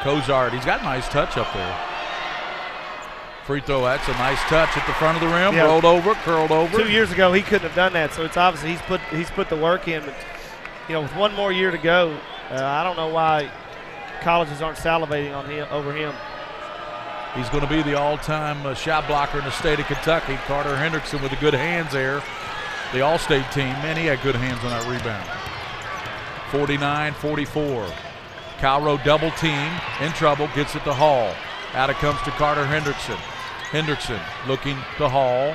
Cozart, he's got a nice touch up there. Free throw, that's a nice touch at the front of the rim, rolled over, curled over. 2 years ago, he couldn't have done that, so it's obviously he's put the work in. But, you know, with 1 more year to go, I don't know why colleges aren't salivating on him over him. He's going to be the all-time shot blocker in the state of Kentucky. Carter Hendrickson with the good hands there. The All-State team, man, he had good hands on that rebound. 49-44. Kyle Rode double team, in trouble, gets it to Hall. Out it comes to Carter Hendrickson. Hendrickson looking to Hall.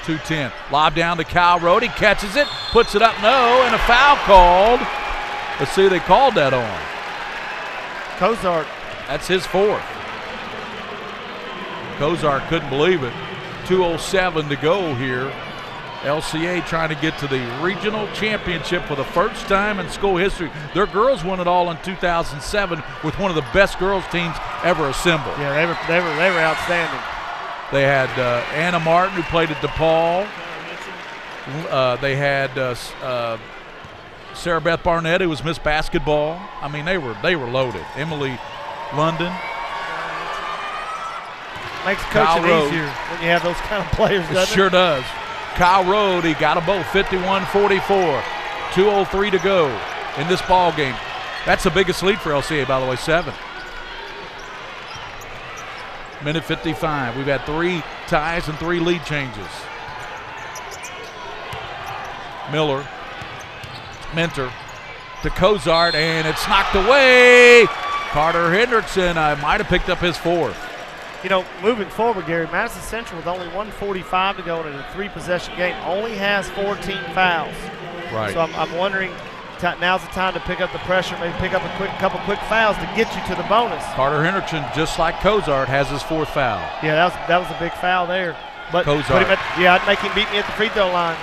2-10. Lob down to Kyle Rode. He catches it, puts it up, no, and a foul called. Let's see, they called that on. Cozart. That's his 4th. Cozart couldn't believe it. 2:07 to go here. LCA trying to get to the regional championship for the first time in school history. Their girls won it all in 2007 with one of the best girls teams ever assembled. Yeah, they were outstanding. They had Anna Martin, who played at DePaul. They had Sarah Beth Barnett, who was Miss Basketball. I mean, they were loaded. Emily London. Makes coaching easier when you have those kind of players, doesn't it? Sure does. Kyle Rode, he got them both, 51-44. 2:03 to go in this ball game. That's the biggest lead for LCA, by the way, 7. Minute 55. We've had 3 ties and 3 lead changes. Miller, Minter to Cozart, and it's knocked away. Carter Hendrickson might have picked up his 4th. You know, moving forward, Gary, Madison Central with only 1:45 to go in a 3-possession game only has 14 fouls. Right. So I'm wondering, now's the time to pick up the pressure, maybe pick up a couple quick fouls to get you to the bonus. Carter Hendrickson, just like Cozart, has his 4th foul. Yeah, that was a big foul there. But Cozart. I'd make him beat me at the free throw line.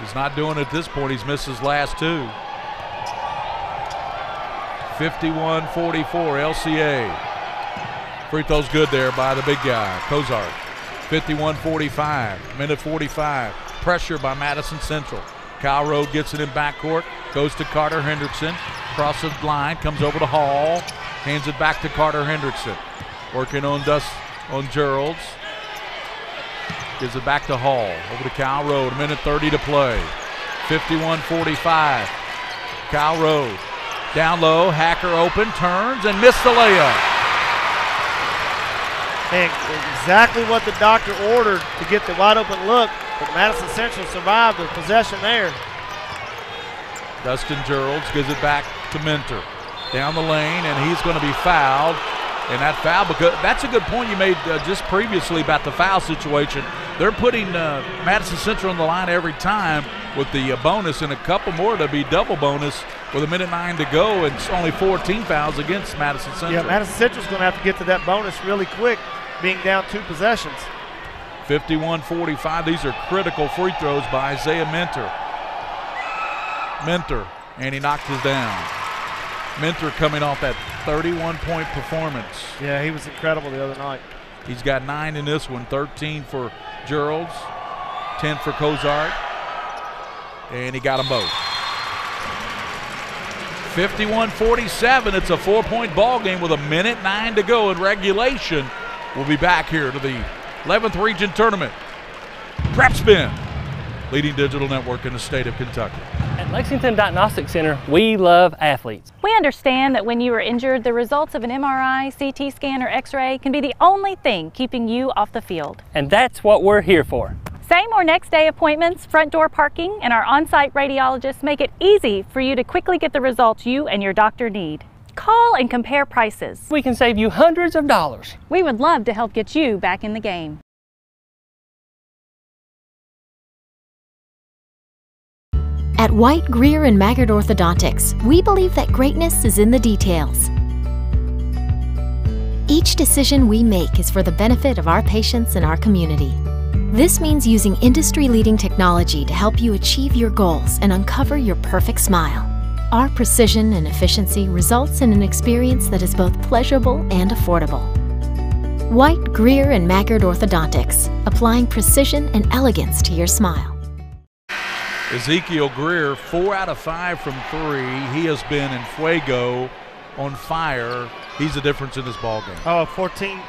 He's not doing it at this point. He's missed his last 2. 51-44, LCA. Free throw's good there by the big guy, Cozart. 51-45, minute 45. Pressure by Madison Central. Kyle Road gets it in backcourt, goes to Carter Hendrickson. Crosses the line, comes over to Hall, hands it back to Carter Hendrickson. Working on Geralds. Gives it back to Hall. Over to Kyle Road. A minute 30 to play. 51-45. Kyle Road. Down low. Hacker open. Turns and missed the layup. And exactly what the doctor ordered to get the wide open look. But Madison Central survived the possession there. Dustin Geralds gives it back to Mentor. Down the lane, and he's going to be fouled. And that foul, because that's a good point you made just previously about the foul situation. They're putting Madison Central on the line every time with the bonus, and a couple more to be double bonus with a minute 9 to go, and it's only 14 fouls against Madison Central. Yeah, Madison Central's going to have to get to that bonus really quick, being down 2 possessions. 51-45. These are critical free throws by Isaiah Mentor. And he knocked his down. Mentor coming off that 31-point performance. Yeah, he was incredible the other night. He's got 9 in this one, 13 for Geralds, 10 for Cozart, and he got them both. 51-47, it's a 4-point ball game with a minute 9 to go in regulation. We'll be back here to the 11th Region Tournament. PrepSpin, leading digital network in the state of Kentucky. At Lexington Diagnostic Center, we love athletes. We understand that when you are injured, the results of an MRI, CT scan, or X-ray can be the only thing keeping you off the field. And that's what we're here for. Same or next day appointments, front door parking, and our on-site radiologists make it easy for you to quickly get the results you and your doctor need. Call and compare prices. We can save you hundreds of dollars. We would love to help get you back in the game. At White, Greer, and Maggard Orthodontics, we believe that greatness is in the details. Each decision we make is for the benefit of our patients and our community. This means using industry-leading technology to help you achieve your goals and uncover your perfect smile. Our precision and efficiency results in an experience that is both pleasurable and affordable. White, Greer, and Maggard Orthodontics, applying precision and elegance to your smile. Ezekiel Greer, 4 out of 5 from 3. He has been in fuego, on fire. He's the difference in this ball game. Oh, 14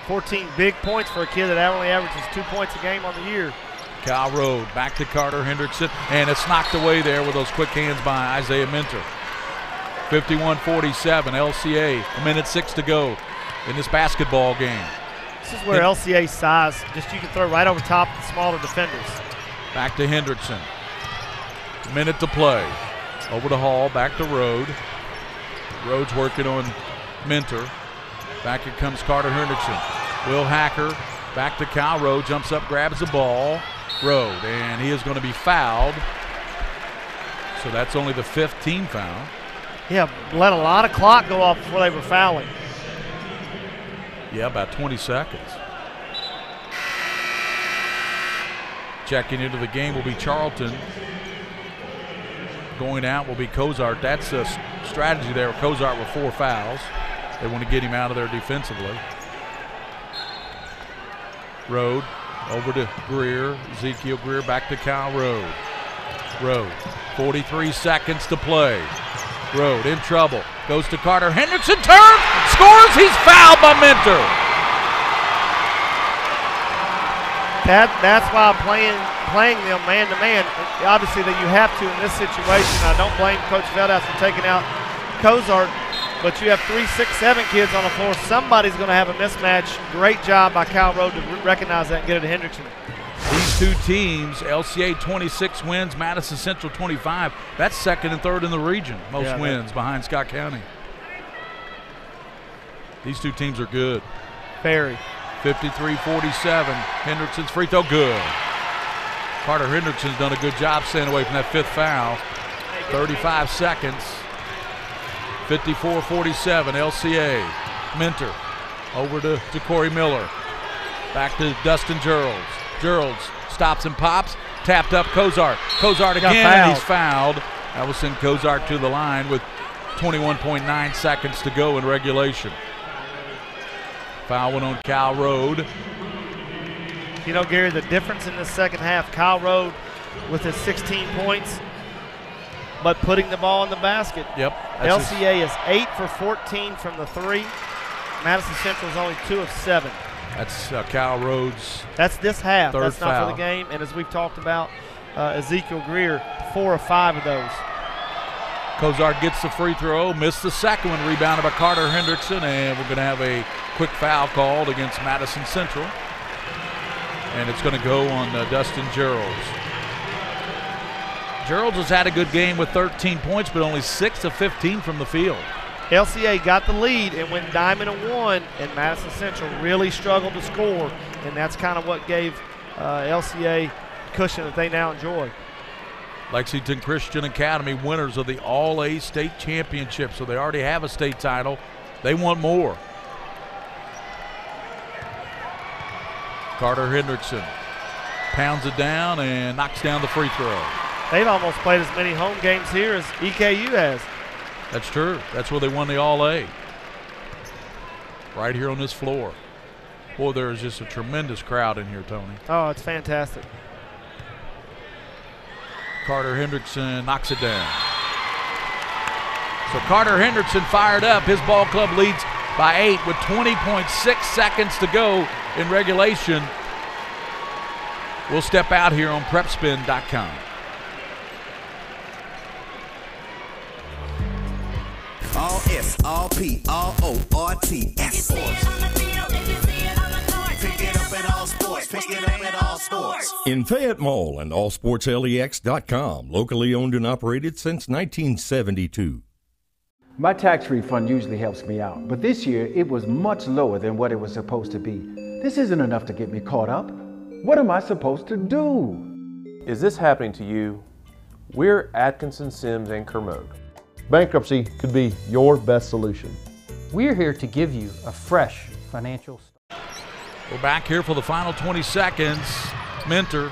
big points for a kid that only averages 2 points a game on the year. Kyle Road back to Carter Hendrickson, and it's knocked away there with those quick hands by Isaiah Mentor. 51-47, LCA, a minute 6 to go in this basketball game. This is where LCA size, just you can throw right over top of the smaller defenders. Back to Hendrickson. Minute to play. Over to Hall, back to Road. Road's working on Mentor. Back it comes Carter Hendrickson. Will Hacker back to Kyle Road, jumps up, grabs the ball. Road, and he is going to be fouled. So that's only the 5th team foul. Yeah, let a lot of clock go off before they were fouling. Yeah, about 20 seconds. Checking into the game will be Charlton. Going out will be Cozart. That's a strategy there with Cozart with 4 fouls. They want to get him out of there defensively. Road over to Greer. Ezekiel Greer back to Kyle Road. Road, 43 seconds to play. Road in trouble. Goes to Carter Hendrickson. Turn, scores. He's fouled by Mentor. That's why I'm playing them man-to-man. Obviously that you have to in this situation. I don't blame Coach Veldhouse for taking out Cozart, but you have 3, 6, 7 kids on the floor. Somebody's going to have a mismatch. Great job by Kyle Road to recognize that and get it to Hendrickson. These two teams, LCA 26 wins, Madison Central 25. That's 2nd and 3rd in the region. Most wins behind Scott County. These two teams are good. Very. 53-47. Hendrickson's free throw good. Carter Hendrickson's done a good job staying away from that 5th foul. 35 seconds. 54-47, LCA. Minter over to Corey Miller. Back to Dustin Geralds. Geralds stops and pops. Tapped up Cozart. Cozart again, and he's fouled. That will send Cozart to the line with 21.9 seconds to go in regulation. Foul went on Kyle Rode. You know, Gary, the difference in the second half, Kyle Rode with his 16 points, but putting the ball in the basket. Yep. LCA is 8 for 14 from the three. Madison Central is only 2 of 7. That's Kyle Rhodes. That's this half. Third That's not foul for the game. And as we've talked about, Ezekiel Greer, 4 of 5 of those. Cozart gets the free throw, missed the second one, rebounded by Carter Hendrickson, and we're going to have a quick foul called against Madison Central. And it's going to go on Dustin Geralds. Geralds has had a good game with 13 points, but only 6 of 15 from the field. LCA got the lead and went diamond and one, and Madison Central really struggled to score, and that's kind of what gave LCA cushion that they now enjoy. Lexington Christian Academy winners of the All-A State Championship, so they already have a state title. They want more. Carter Hendrickson pounds it down and knocks down the free throw. They've almost played as many home games here as EKU has. That's true. That's where they won the All-A. Right here on this floor. Boy, there is just a tremendous crowd in here, Tony. Oh, it's fantastic. Carter Hendrickson knocks it down. So Carter Hendrickson fired up. His ball club leads by 8 with 20.6 seconds to go in regulation. We'll step out here on PrepSpin.com. All S, all P, all O, R T, S. Pick it up at all sports. Pick it up at all sports. In Fayette Mall and allsportslex.com, locally owned and operated since 1972. My tax refund usually helps me out, but this year it was much lower than what it was supposed to be. This isn't enough to get me caught up. What am I supposed to do? Is this happening to you? We're Atkinson, Sims, and Kermode. Bankruptcy could be your best solution. We're here to give you a fresh financial start. We're back here for the final 20 seconds. Minter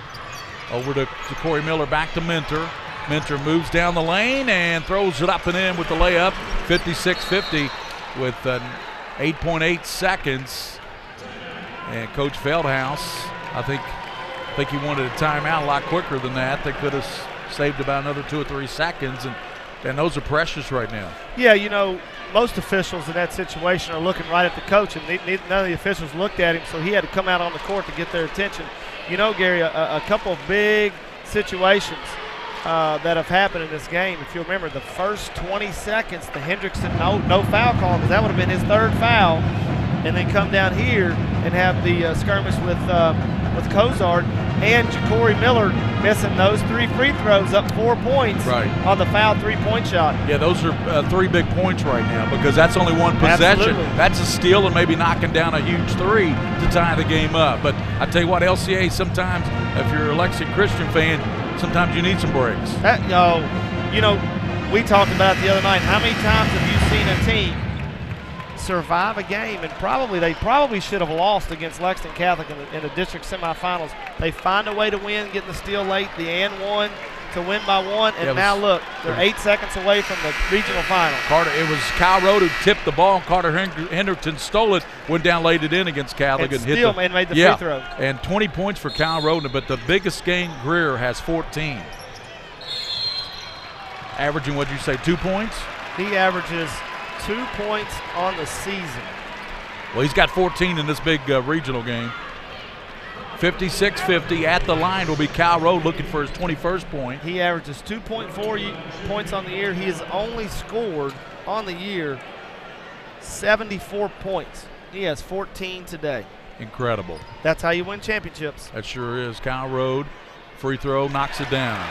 over to Corey Miller, back to Minter. Minter moves down the lane and throws it up and in with the layup. 56-50 with 8.8 seconds. And Coach Feldhaus, I think he wanted a timeout a lot quicker than that. They could have saved about another 2 or 3 seconds, and those are precious right now. Yeah, you know, most officials in that situation are looking right at the coach, and none of the officials looked at him, so he had to come out on the court to get their attention. You know, Gary, a couple of big situations that have happened in this game. If you remember, the first 20 seconds, the Hendrickson no foul call, because that would have been his 3rd foul, and then come down here and have the skirmish with Cozart and Jacory Miller missing those 3 free throws, up 4 points on the foul 3-point shot. Yeah, those are 3 big points right now, because that's only one possession. Absolutely. That's a steal and maybe knocking down a huge 3 to tie the game up. But I tell you what, LCA, sometimes if you're a Lexington Christian fan, sometimes you need some breaks. You know, we talked about it the other night. How many times have you seen a team survive a game, and they probably should have lost against Lexington Catholic in the district semifinals? They find a way to win, getting the steal late, the and one to win by 1, and now look, they're 8 seconds away from the regional final. It was Kyle Rode who tipped the ball, and Carter Hendrickson stole it, went down, laid it in against Catholic, and hit and made the free throw. And 20 points for Kyle Rode, but the biggest game, Greer has 14. Averaging, what'd you say, 2 points? He averages 2 points on the season. Well, he's got 14 in this big regional game. 56-50 at the line will be Kyle Rode looking for his 21st point. He averages 2.4 points on the year. He has only scored on the year 74 points. He has 14 today. Incredible. That's how you win championships. That sure is. Kyle Rode, free throw, knocks it down.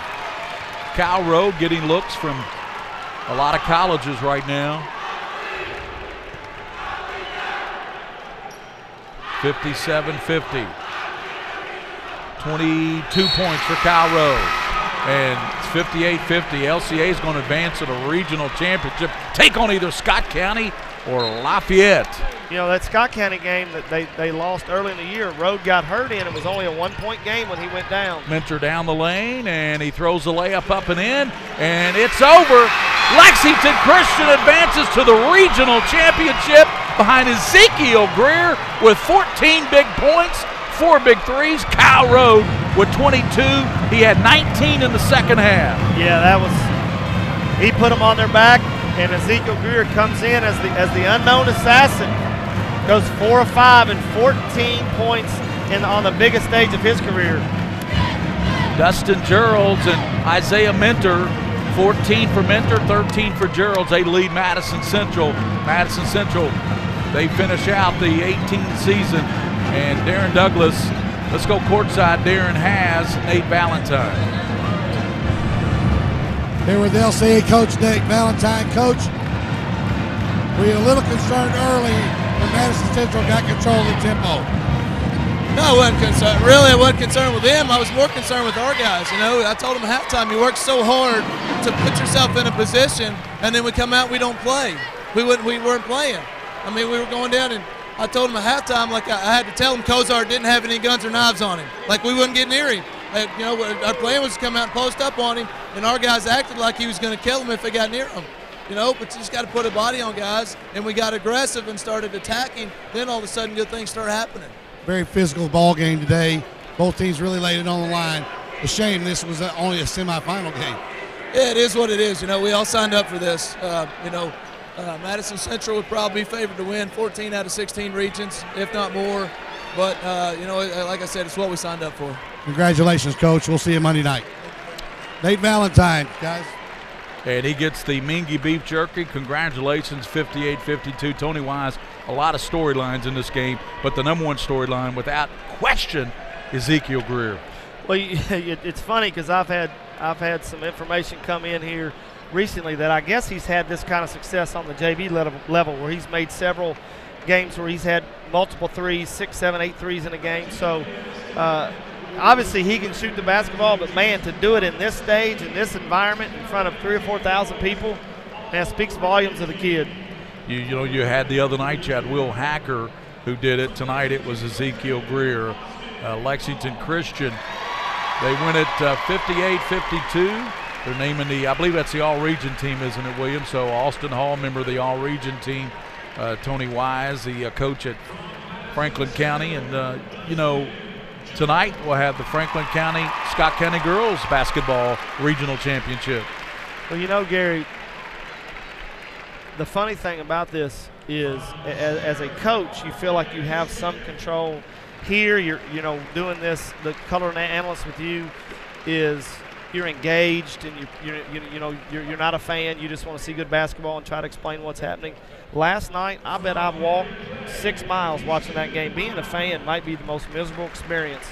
Kyle Rode getting looks from a lot of colleges right now. 57-50. 22 points for Kyle Rode. And 58-50. LCA is going to advance to the regional championship, take on either Scott County or Lafayette. You know, that Scott County game that they lost early in the year, Rode got hurt in. It was only a 1-point game when he went down. Mentor down the lane, and he throws the layup up and in, and it's over. Lexington Christian advances to the regional championship behind Ezekiel Greer with 14 big points, 4 big threes. Kyle Rode with 22. He had 19 in the second half. Yeah, that was, he put them on their back, and Ezekiel Greer comes in as the unknown assassin. Goes 4 of 5 and 14 points on the biggest stage of his career. Dustin Geralds and Isaiah Mentor, 14 for Mentor, 13 for Geralds. They lead Madison Central. Madison Central, they finish out the 18th season. And Darren Douglas, let's go courtside. Darren has Nate Valentine. Here with LCA coach Nate Valentine. Coach, were you a little concerned early when Madison Central got control of the tempo? No, I wasn't concerned. Really, I wasn't concerned with them. I was more concerned with our guys. You know, I told them at halftime, you work so hard to put yourself in a position, and then we come out, we don't play. We weren't playing. I mean, we were going down, and I told them at halftime, like I had to tell them Kozar didn't have any guns or knives on him. Like we wouldn't get near him. You know, our plan was to come out and post up on him, and our guys acted like he was going to kill him if they got near him. You know, but you just got to put a body on guys, and we got aggressive and started attacking. Then all of a sudden, good things start happening. Very physical ball game today. Both teams really laid it on the line. A shame this was only a semifinal game. Yeah, it is what it is. You know, we all signed up for this. You know, Madison Central would probably be favored to win 14 out of 16 regions, if not more. But, you know, like I said, it's what we signed up for. Congratulations, Coach. We'll see you Monday night. Nate Valentine, guys. And he gets the Mingua beef jerky. Congratulations, 58-52. Tony Wise, a lot of storylines in this game, but the number one storyline, without question, Ezekiel Greer. Well, it's funny because I've had some information come in here recently that I guess he's had this kind of success on the JV level where he's made several games where he's had multiple threes, 6, 7, 8 threes in a game. So obviously he can shoot the basketball, but man, to do it in this stage, in this environment, in front of 3,000 or 4,000 people, man, speaks volumes of the kid. You know, you had the other night, you had Will Hacker who did it. Tonight it was Ezekiel Greer. Lexington Christian, they win it 58-52. They're naming I believe that's the all-region team, isn't it, William? So Austin Hall, member of the all-region team. Tony Wise, the coach at Franklin County. And, you know, tonight we'll have the Franklin County, Scott County Girls Basketball Regional Championship. Well, you know, Gary, the funny thing about this is as a coach, you feel like you have some control. Here, you're doing this, the color analyst with you is you're engaged and you're not a fan. You just want to see good basketball and try to explain what's happening. Last night, I bet I walked 6 miles watching that game. Being a fan might be the most miserable experience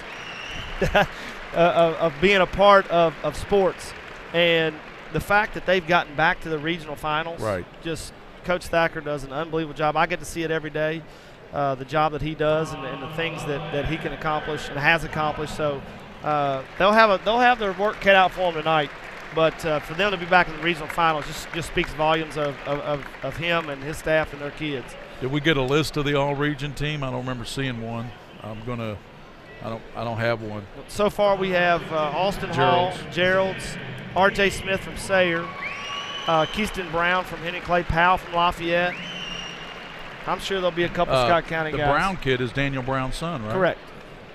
of being a part of sports. And the fact that they've gotten back to the regional finals, right? Just Coach Thacker does an unbelievable job. I get to see it every day, the job that he does and the things that he can accomplish and has accomplished. So they'll have their work cut out for them tonight. But for them to be back in the regional finals just speaks volumes of him and his staff and their kids. Did we get a list of the all-region team? I don't remember seeing one. I don't have one. So far we have Austin Hall, Geralds, R.J. Smith from Sayre, Keyston Brown from Henry Clay, Powell from Lafayette. I'm sure there'll be a couple Scott County guys. The Brown kid is Daniel Brown's son, right? Correct.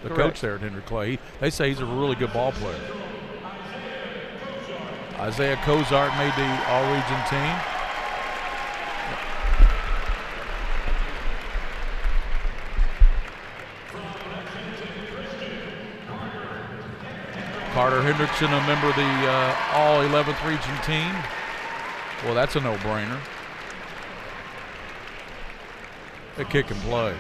The coach there at Henry Clay. They say he's a really good ball player. Isaiah Kozart made the all-region team. Carter Hendrickson, a member of the all-11th region team. Well, that's a no-brainer. They kick and play.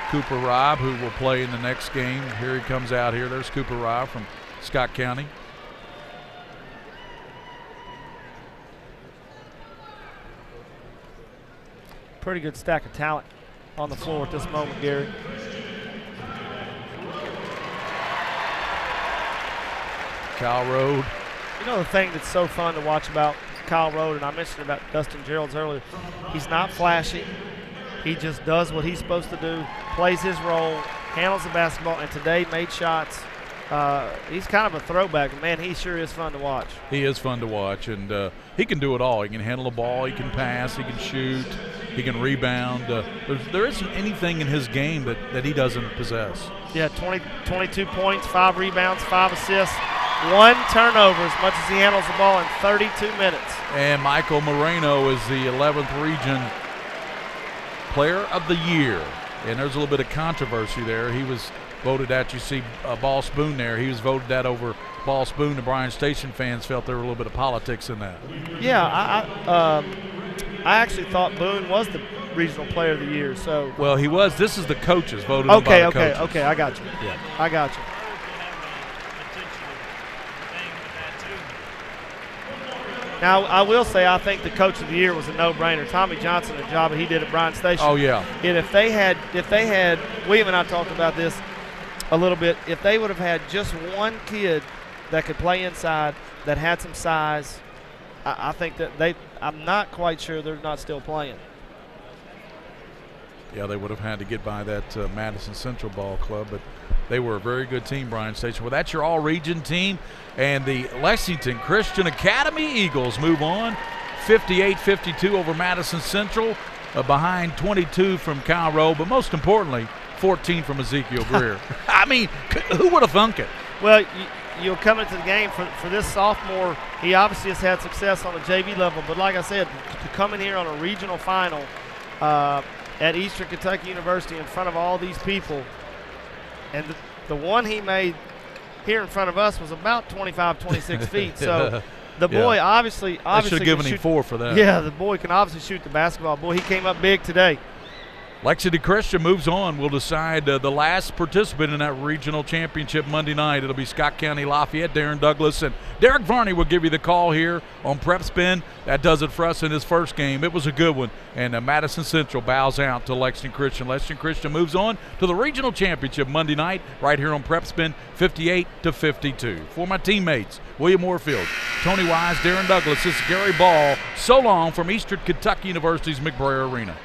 Cooper Robb, who will play in the next game. Here he comes out here. There's Cooper Robb from Scott County. Pretty good stack of talent on the floor at this moment, Gary. Kyle Rode. You know the thing that's so fun to watch about Kyle Rode, and I mentioned about Dustin Gerald's earlier, he's not flashy. He just does what he's supposed to do, plays his role, handles the basketball, and today made shots. He's kind of a throwback. Man, he sure is fun to watch. He is fun to watch, and he can do it all. He can handle the ball, he can pass, he can shoot, he can rebound. There isn't anything in his game that he doesn't possess. Yeah, 22 points, 5 rebounds, 5 assists, 1 turnover as much as he handles the ball in 32 minutes. And Michael Moreno is the 11th region Player of the Year. And there's a little bit of controversy there. He was voted at, you see Ball Spoon there. He was voted at over Ball Spoon. The Bryan Station fans felt there were a little bit of politics in that. Yeah, I actually thought Boone was the regional player of the year. So well, he was. This is the coaches voted by the coaches. Okay, I got you. Yeah, I got you. Now, I will say I think the coach of the year was a no-brainer. Tommy Johnson, the job he did at Bryan Station. Oh, yeah. And if they had, William and I talked about this a little bit, if they would have had just one kid that could play inside, that had some size, I think that I'm not quite sure they're not still playing. Yeah, they would have had to get by that Madison Central Ball Club, but they were a very good team, Bryan Station. Well, that's your all-region team, and the Lexington Christian Academy Eagles move on, 58-52 over Madison Central, behind 22 from Kyle Rowe, but most importantly, 14 from Ezekiel Greer. I mean, who would have thunk it? Well, you'll come into the game for this sophomore. He obviously has had success on the JV level, but like I said, to come in here on a regional final at Eastern Kentucky University in front of all these people, and the one he made here in front of us was about 25, 26 feet. So the boy obviously I should have given him 4 for that. Yeah, the boy can obviously shoot the basketball. Boy, he came up big today. Lexington Christian moves on. We'll decide the last participant in that regional championship Monday night. It'll be Scott County Lafayette, Darren Douglas, and Derek Varney will give you the call here on PrepSpin. That does it for us in this first game. It was a good one, and Madison Central bows out to Lexington Christian. Lexington Christian moves on to the regional championship Monday night right here on PrepSpin, 58-52. For my teammates, William Moorfield, Tony Wise, Darren Douglas, this is Gary Ball. So long from Eastern Kentucky University's McBrayer Arena.